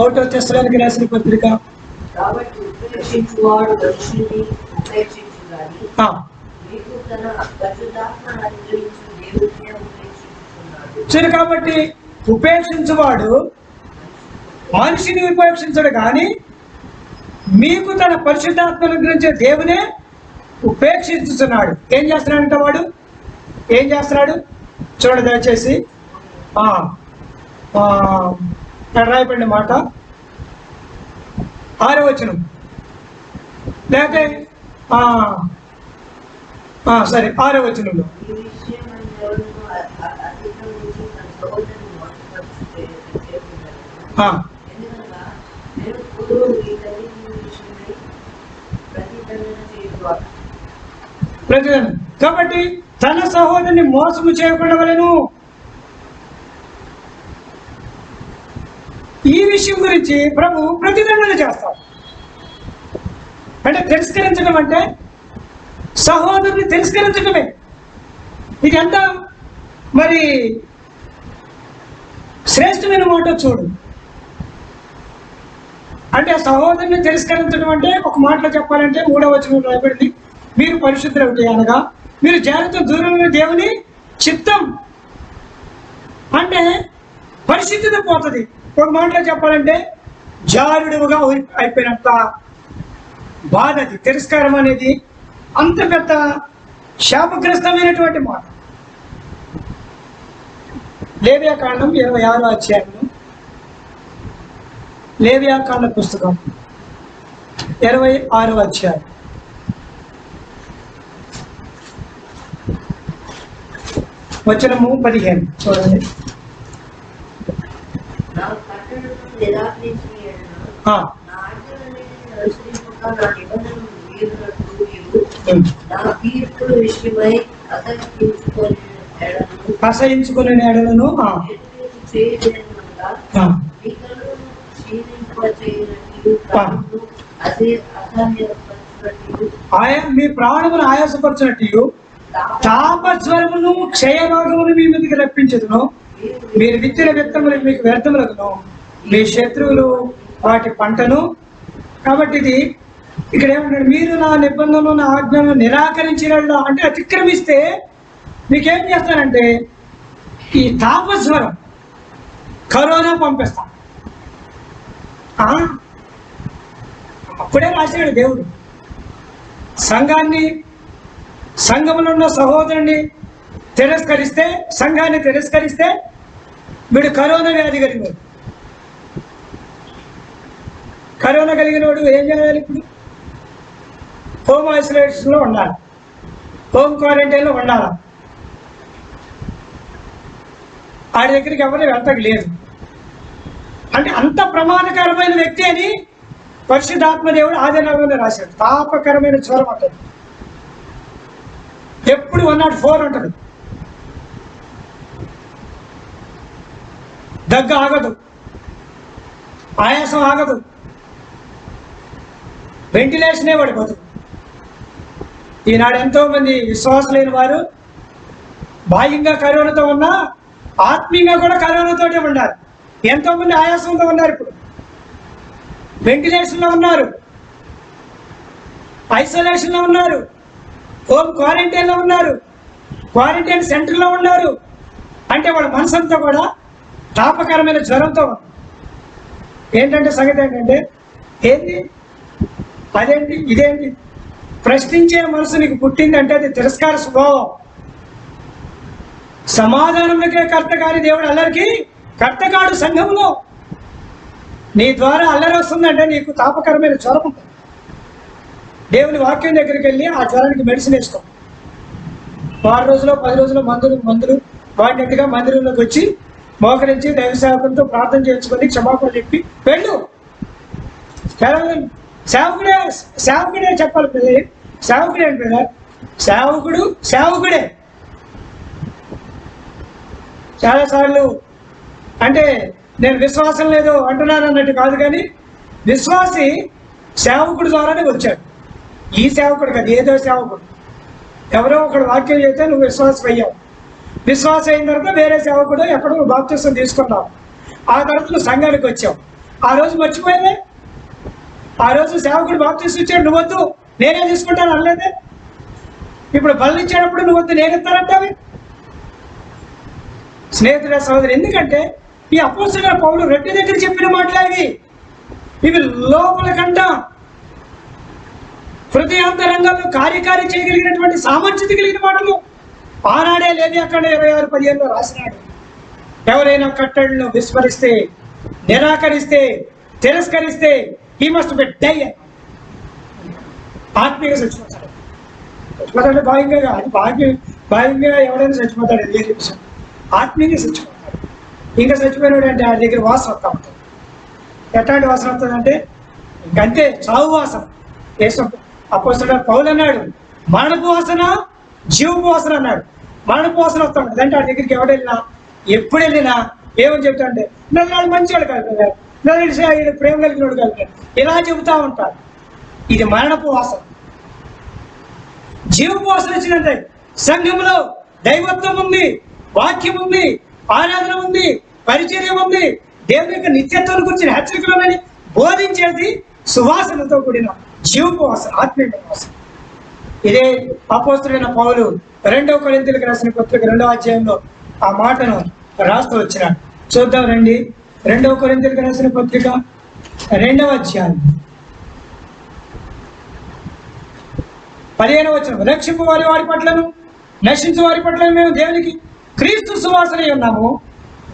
A: 1వ తెస్సలోనికీయులకు రాసిన పత్రిక. సరే, కాబట్టి ఉపేక్షించువాడు మనిషిని ఉపేక్షించడు, కానీ మీకు తన పరిశుద్ధాత్మను గురించి దేవునే ఉపేక్షిస్తున్నాడు. ఏం చేస్తున్నాడంట వాడు? ఏం చేస్తున్నాడు చూడ దయచేసి. రాయబడిన మాట 6వ వచనం, లేకపోతే సరే 6వ వచనంలో ప్రతిదనం. కాబట్టి తన సహోదరుని మోసము చేయకుండా వలెను, ఈ విషయం గురించి ప్రభు ప్రతిదండన చేస్తారు. అంటే తిరస్కరించడం అంటే సహోదరుని తిరస్కరించడమే. ఇది ఎంత మరి శ్రేష్టమైన మాట చూడు. అంటే సహోదరుని తిరస్కరించడం అంటే ఒక మాటలో చెప్పాలంటే 3వ వచనంలో రాయబడింది, మీరు పరిశుద్ధులవుతే అనగా మీరు జాగ్రత్త దూరంలో దేవుని చిత్తం. అంటే పరిశుద్ధత పోతుంది. ఒక మాటలో చెప్పాలంటే జారుడుగా అయిపోయినంత బాధ. అది తిరస్కారం అనేది అంత పెద్ద శాపగ్రస్తమైనటువంటి మాట. లేవియాకాండం 26వ అధ్యాయము, లేవియాకాండ పుస్తకం 26వ అధ్యాయం వచనము 15 చూడండి. అసహించుకునే ఎడలను మీ ప్రాణమును ఆయాసపరచినట్టు తాపస్వరమును క్షయరోగమును మీ మీదకి రప్పించదును. మీరు విత్తిన విత్తములు మీకు వ్యర్థములకును, మీ శత్రువులు వాటి పంటను. కాబట్టి ఇది ఇక్కడ ఏమంటాడు, మీరు నా నిబంధనలు నా ఆజ్ఞను నిరాకరించిన అంటే అతిక్రమిస్తే మీకేం చేస్తానంటే ఈ తాపస్వరం కరోనా పంపిస్తాం. అప్పుడే రాశాడు దేవుడు. సంఘంలో ఉన్న సహోదరుని తిరస్కరిస్తే, సంఘాన్ని తిరస్కరిస్తే వీడు కరోనా వ్యాధి కలిగినోడు. కరోనా కలిగినోడు ఏం చేయాలి? ఇప్పుడు హోమ్ ఐసోలేషన్లో ఉండాలి, హోమ్ క్వారంటైన్లో ఉండాలి. ఆడి దగ్గరికి ఎవరు వెళ్తాకు లేదు. అంటే అంత ప్రమాదకరమైన వ్యక్తి అని పరిశుద్ధాత్మ దేవుడు ఆదినామంలో రాశాడు. తాపకరమైన జ్వరం ఉంటుంది, ఎప్పుడు 104 ఉంటుంది, దగ్గు ఆగదు, ఆయాసం ఆగదు, వెంటిలేషనే పడిపోతుంది. ఈనాడు ఎంతో మంది విశ్వాసులైన వారు బాహ్యంగా కరోనాతో ఉన్నా ఆత్మీయంగా కూడా కరోనాతోటే ఉన్నారు. ఎంతో మంది ఆయాసంతో ఉన్నారు, ఇప్పుడు వెంటిలేషన్లో ఉన్నారు, ఐసోలేషన్లో ఉన్నారు, హోమ్ క్వారంటైన్లో ఉన్నారు, క్వారంటైన్ సెంటర్లో ఉన్నారు. అంటే వాళ్ళ మనసంతా కూడా తాపకరమైన జ్వరంతో ఉంది. ఏంటంటే సంగతి ఏంటంటే, ఏంటి అదేంటి ఇదేంటి ప్రశ్నించే మనసు నీకు పుట్టిందంటే అది తిరస్కార స్వభావం. సమాధానంకే కర్త కాని దేవుడు అల్లరికి కర్త కాడు. సంఘంలో నీ ద్వారా అల్లరి వస్తుందంటే నీకు తాపకరమైన జ్వరం ఉంటుంది. దేవుని వాక్యం దగ్గరికి వెళ్ళి ఆ జ్వరానికి మెడిసిన్ వేసుకో. 6 రోజులు 10 రోజులు మందులు వాడినట్టుగా మందిరంలోకి వచ్చి మోకరించి దైవ సేవకులతో ప్రార్థన చేయించుకొని క్షమాపణ చెప్పి వెళ్ళు. సేవకుడే చెప్పాలి పిల్లలు. సేవకుడే అంటే కదా, సేవకుడే. చాలాసార్లు అంటే నేను విశ్వాసం లేదు అంటున్నాను అన్నట్టు కాదు, కానీ విశ్వాసి సేవకుడు ద్వారానే వచ్చాడు. ఈ సేవకుడు కదా, ఏదో సేవకుడు. ఎవరో ఒకడు వాక్యం చేస్తే నువ్వు విశ్వాసం అయ్యావు. విశ్వాసం అయిన తర్వాత వేరే సేవకుడు ఎక్కడో బాప్తిసం తీసుకున్నావు. ఆ తర్వాత నువ్వు సంఘానికి వచ్చావు. ఆ రోజు మర్చిపోయావే. ఆ రోజు సేవకుడు బాప్తిసం ఇచ్చాడు, నువ్వు వద్దు నేనే తీసుకుంటాను అనలేదే. ఇప్పుడు బలు ఇచ్చేటప్పుడు నువ్వు వద్దు నేను ఇస్తానంటావే. స్నేహితుల సహోదరు, ఎందుకంటే ఈ అపోస్తలుడైన పౌలు రొట్టె దగ్గర చెప్పిన మాటలు ఇవి లోపల కంట హృదయాంతరంగంలో కార్యకారి చేయగలిగినటువంటి సామర్థ్యత కలిగిన మాటలు. ఆనాడే లేవియాకాండం 26:15 రాసినాడు, ఎవరైనా కట్టడలను విస్మరిస్తే, నిరాకరిస్తే, తిరస్కరిస్తే he must be die. ఆత్మీయంగా చచ్చిపోతాడు. చచ్చిపోతాడు భాగ్యంగా, అది భాగ్యంగా ఎవడైనా చచ్చిపోతాడు, అది వేరే విషయం. ఆత్మీయంగా చచ్చిపోతాడు. ఇంకా చచ్చిపోయినాడు అంటే ఆ దగ్గర వాసన వస్తూ ఉంటుంది. ఎట్లాంటి వాసన వస్తుందంటే ఇంకంతే, చావు వాసన. అపోస్తలుడైన పౌలు అన్నాడు, మరణపు వాసన జీవపు వాసన అన్నాడు. మరణపు వాసన వస్తూ ఉంటుంది. అంటే ఆ దగ్గరికి ఎవడు వెళ్ళినా, ఎప్పుడు వెళ్ళినా ఏమని చెప్తా అంటే నన్ను మంచివాడు కాదు, తెలిసి ఆయన ప్రేమ కలిగినోడు కలిగిన ఇలా చెబుతా ఉంటారు. ఇది మరణపు వాసన. జీవపు వాసన వచ్చినట్టే సంఘంలో దైవత్వం ఉంది, వాక్యం ఉంది, ఆరాధన ఉంది, పరిచర్య ఉంది, దేవుని యొక్క నిత్యత్వం గురించి హెచ్చరికలని బోధించేది సువాసనతో కూడిన జీవపు వాసన, ఆత్మీయ వాసన. ఇదే అపోస్తలుడైన పౌలు 2 కొరింథీయులకు రాసిన పత్రిక 2వ అధ్యాయంలో ఆ మాటను రాస్తూ వచ్చినాడు. చూద్దాం రండి. 2 కొరింథీయులకు రాసిన పత్రిక 2వ అధ్యాయం 15వ వచనం. రక్షింపు వారి పట్లను నశించు వారి పట్ల మేము దేవునికి క్రీస్తు సువాసన ఉన్నాము.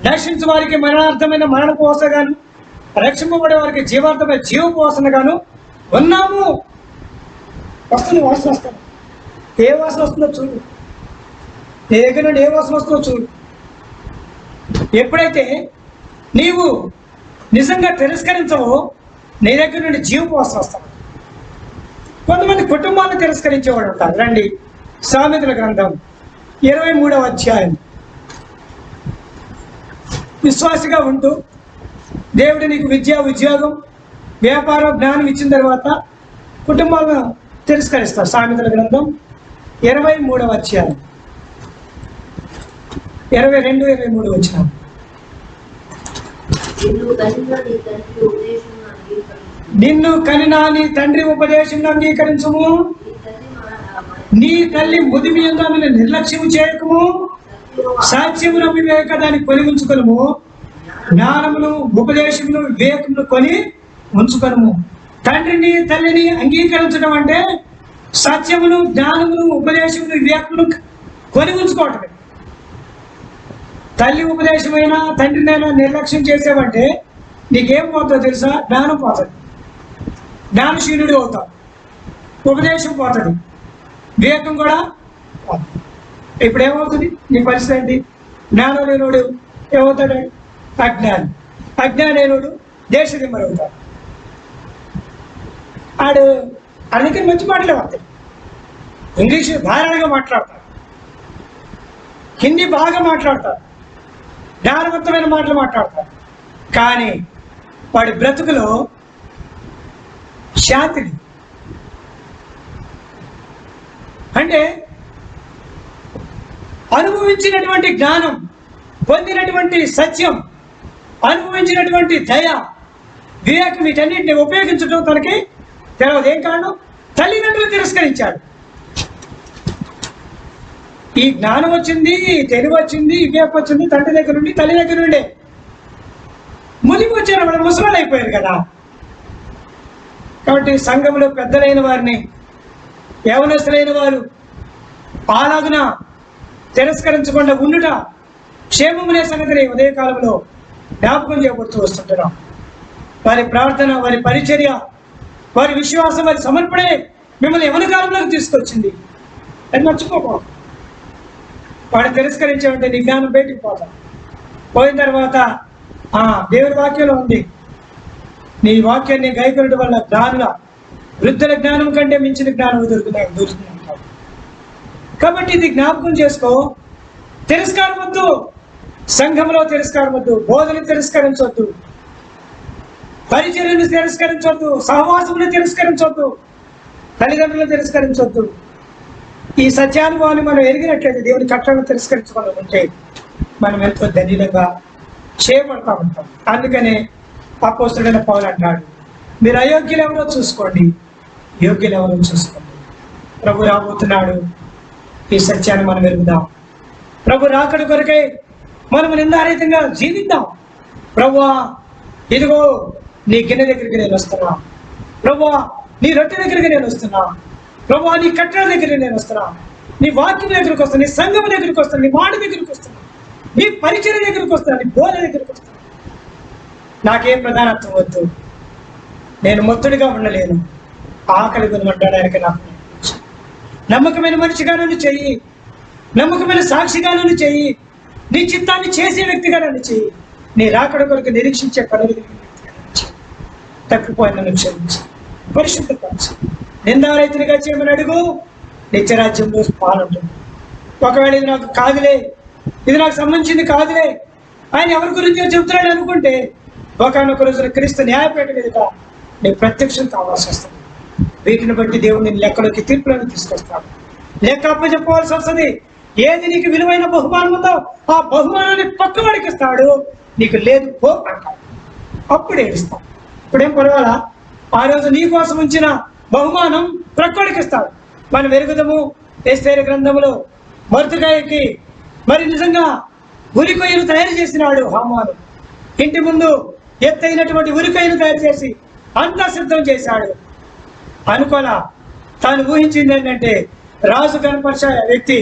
A: నశించు వారికి మరణార్థమైన మరణపు వాసనగాను, రక్షింపబడే వారికి జీవార్థమైన జీవపు వాసనగాను ఉన్నాము. వస్తుంది వాసన, వస్తాను. ఏ వాసన వస్తుందో చూడు, నీ దగ్గర నుండి ఏ వాసన వస్తుందో చూడు. ఎప్పుడైతే నీవు నిజంగా తిరస్కరించవో నీ దగ్గర నుండి జీవపు వాసన వస్తాను. కొంతమంది కుటుంబాన్ని తిరస్కరించేవాడు ఉంటారు. రండి, సామెతల గ్రంథం 23వ అధ్యాయం. విశ్వాసిగా ఉంటూ దేవుడు నీకు విద్య, ఉద్యోగం, వ్యాపారం, జ్ఞానం ఇచ్చిన తర్వాత కుటుంబాలను తిరస్కరిస్తారు. సామెతల గ్రంథం 23వ అధ్యాయం 22, 23 వచ్చిన. నిన్ను కనినా నీ తండ్రి ఉపదేశం అంగీకరించుము, నీ తల్లి ముదిమియంగా నిర్లక్ష్యం చేయకము, సాక్ష్యమును వివేక దాన్ని కొని ఉంచుకొనుము, జ్ఞానమును ఉపదేశమును వివేకమును కొని ఉంచుకొనుము. తండ్రిని తల్లిని అంగీకరించడం అంటే సత్యమును, జ్ఞానమును, ఉపదేశమును, వివేకమును కొని ఉంచుకోవటమే. తల్లి ఉపదేశమైనా తండ్రినైనా నిర్లక్ష్యం చేసావంటే నీకేం పోతుందో తెలుసా? జ్ఞానం పోతుంది, జ్ఞానశీలుడు అవుతావు, ఉపదేశం పోతుంది, వివేకం కూడా పోతుంది. ఇప్పుడు ఏమవుతుంది నీ పరిస్థితి ఏంటి? జ్ఞానం లేనోడు ఏమవుతాడు? అజ్ఞాని. అజ్ఞాని లేనోడు దేశదిమ్మరు అవుతాడు. అందుకే మంచి మాటలే వస్తాయి. ఇంగ్లీష్ ధారాళంగా మాట్లాడతారు, హిందీ బాగా మాట్లాడతారు, జ్ఞానవంతమైన మాటలు మాట్లాడతారు. కానీ వాడి బ్రతుకులో శాంతి అంటే అనుభవించినటువంటి జ్ఞానం, పొందినటువంటి సత్యం, అనుభవించినటువంటి దయ, వివేకం, వీటన్నింటిని ఉపయోగించడం తనకి తెలియదు. ఏం కారణం? తల్లిదండ్రులు తిరస్కరించాడు. ఈ జ్ఞానం వచ్చింది, తెలివి వచ్చింది, వివేకం వచ్చింది తండ్రి దగ్గర నుండి, తల్లి దగ్గర నుండే. ముదిమి వచ్చిన వాళ్ళు ముసలాళ్ళు అయిపోయారు కదా. కాబట్టి సంఘంలో పెద్దలైన వారిని, యవనస్తులైన వారు అలాగున తిరస్కరించకుండా ఉండుట క్షేమమునే సంగతిని ఉదయకాలంలో జ్ఞాపకం చేయబడుతూ వస్తుంటున్నాం. వారి ప్రార్థన, వారి పరిచర్య, వారి విశ్వాసం, వారి సమర్పణే మిమ్మల్ని యవన కాలంలోకి తీసుకొచ్చింది. అది మర్చిపోకూడదు. వాడు తిరస్కరించామంటే నీ జ్ఞానం బయటికి పోతాం. పోయిన తర్వాత దేవుడి వాక్యంలో ఉంది, నీ వాక్యాన్ని గైకొనడం వల్ల జ్ఞానుల వృద్ధుల జ్ఞానం కంటే మించిన జ్ఞానం దొరుకుతుంది. కాబట్టి ఇది జ్ఞాపకం చేసుకో. తిరస్కారం వద్దు, సంఘంలో తిరస్కారం వద్దు, బోధన తిరస్కరించవద్దు, పరిచర్యను తిరస్కరించవద్దు, సహవాసమును తిరస్కరించవద్దు, తల్లిదండ్రులను తిరస్కరించవద్దు. ఈ సత్యానుభవాన్ని మనం ఎరిగినట్లయితే, దేవుని కట్టలను తిరస్కరించుకోవాలి ఉంటే మనం ఎంతో ధన్యులుగా చేయబడతా ఉంటాం. అందుకనే అపోస్తలుడైన పౌలు అంటాడు, మీరు అయోగ్యులు ఎవరో చూసుకోండి, యోగ్యులు ఎవరో చూసుకోండి. ప్రభు రాబోతున్నాడు, ఈ సత్యాన్ని మనం ఎరుగుదాం. ప్రభు రాకడ కొరకై మనం నిందారహితంగా జీవిద్దాం. ప్రభువా, ఇదిగో నీ గిన్నె దగ్గరికి నేను వస్తున్నా, ప్రభువా నీ రొట్టె దగ్గరికి నేను వస్తున్నా, ప్రభువా నీ కట్టెల దగ్గరికి నేను వస్తున్నా, నీ వాక్యం దగ్గరికి వస్తాను, నీ సంఘం దగ్గరికి వస్తాను, నీ మాట దగ్గరికి వస్తున్నా, నీ పరిచయ దగ్గరికి వస్తాను, నీ బోధ దగ్గరికి వస్తాను. నాకేం ప్రధానత్వం వద్దు, నేను మొత్తుడిగా ఉండలేను, ఆకలి కొనమంటాడానికి నాకు నమ్మకమైన మనిషిగా నన్ను చెయ్యి, నమ్మకమైన సాక్షిగా నన్ను చెయ్యి, నీ చిత్తాన్ని చేసే వ్యక్తిగా నన్ను చెయ్యి, నీ రాకడ కొరకు నిరీక్షించే పనులు తప్పిపోయి నన్ను క్షమించి పరిశుద్ధపరచు. నిందారైతునిగా చేయమని అడుగు, నిత్యరాజ్యంలో పాల్గొంటుంది. ఒకవేళ ఇది నాకు కాదులే, ఇది నాకు సంబంధించింది కాదులే, ఆయన ఎవరి గురించి చెబుతున్నాడు అనుకుంటే ఒకనొక రోజున క్రీస్తు న్యాయపేట మీదట నీకు ప్రత్యక్షం కావాల్సి వస్తుంది. వీటిని బట్టి దేవుడు నేను లెక్కలోకి తీర్పులను తీసుకొస్తాడు. లెక్క అప్పచెప్పవలసి వస్తుంది. ఏది నీకు విలువైన బహుమానం ఉందో ఆ బహుమానాన్ని పక్కవాడికి ఇస్తాడు. నీకు లేదు పో అంటాడు. అప్పుడు ఏడుస్తాం. ఇప్పుడేం పర్వాలా, ఆ రోజు నీ కోసం ఉంచిన బహుమానం ప్రక్కడికి ఇస్తాడు. మనం వెరుగుదము ఎస్తేరు గ్రంథంలో మర్దుకాయకి మరి నిజంగా ఉరికొయ్యను తయారు చేసినాడు హామాను. ఇంటి ముందు ఎత్తైనటువంటి ఉరికొయ్యను తయారు చేసి అంతా సిద్ధం చేశాడు. అనుకోలా, తాను ఊహించింది ఏంటంటే రాజు కనపరిచే వ్యక్తి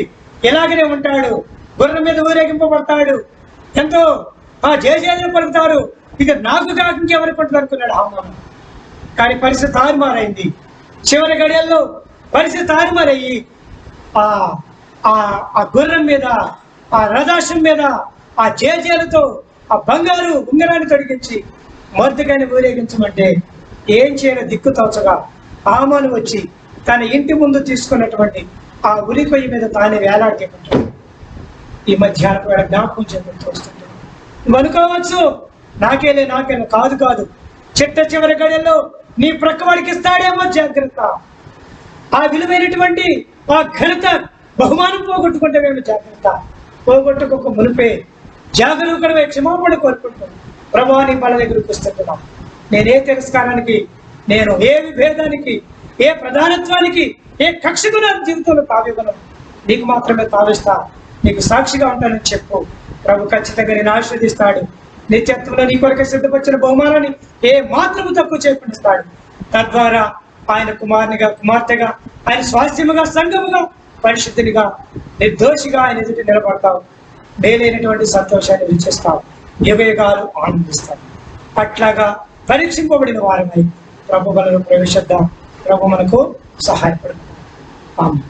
A: ఎలాగనే ఉంటాడు, గుర్రం మీద ఊరేగింపబడతాడు, ఎంతో జయజయలు పలుకుతారు, ఇక నాకు కాక ఇంకెవరికి పడుతుంది అనుకున్నాడు హామాను. కానీ పరిస్థితి తారుమారైంది. చివరి గడియల్లో పరిస్థితి తారుమారయ్యి ఆ గుర్రం మీద, ఆ రథాశం మీద, ఆ జయజయలతో ఆ బంగారు ఉంగరాన్ని తొడిగించి మొర్దెకాయని ఊరేగించమంటే ఏం చేయాలో దిక్కు తోచగా హామాను వచ్చి తన ఇంటి ముందు తీసుకున్నటువంటి ఆ ఉరికొయ్యి మీద తానే వేలాడేకుంటాడు. ఈ మధ్యాహ్నం వేళ జ్ఞాపకం చేపడుతూ వస్తుంటాడు. నువ్వు అనుకోవచ్చు నాకేలే కాదు కాదు, చిట్ట చివరి గడియల్లో నీ ప్రక్కవాడికి ఇస్తాడేమో జాగ్రత్త. ఆ విలువైనటువంటి ఆ ఘనత బహుమానం పోగొట్టుకుంటామేమో జాగ్రత్త. పోగొట్టుకోక మునిపే జాగరూకుడమే క్షమాపణ కోరుకుంటాను. ప్రభువా నీ బల దగ్గరికి వస్తున్నాం. నేనే తిరస్కారానికి, నేను ఏ విభేదానికి, ఏ ప్రధానత్వానికి, ఏ కక్షకు నా జీవితంలో తావివ్వను. నీకు మాత్రమే తావిస్తా, నీకు సాక్షిగా ఉంటానని చెప్పు. ప్రభు ఖచ్చితంగా నేను ఆశీర్వదిస్తాడు. నిత్యత్వంలో నీ కొరకు సిద్ధపరిచిన బహుమానాన్ని ఏ మాత్రము తక్కువ చేపడిస్తాడు. తద్వారా ఆయన కుమారునిగా, కుమార్తెగా, ఆయన స్వాస్థ్యముగా, సంఘముగా, పరిశుద్ధినిగా, నిర్దోషిగా ఆయన ఎదుటి నిలబడతావు. మేలైనటువంటి సంతోషాన్ని రుచిస్తావు. యుగయుగాలు ఆనందిస్తావు. అట్లాగా పరీక్షింపబడిన వారమై ప్రభు బలను ప్రవేశిద్దాం. ప్రభు మనకు సహాయపడు. ఆమేన్.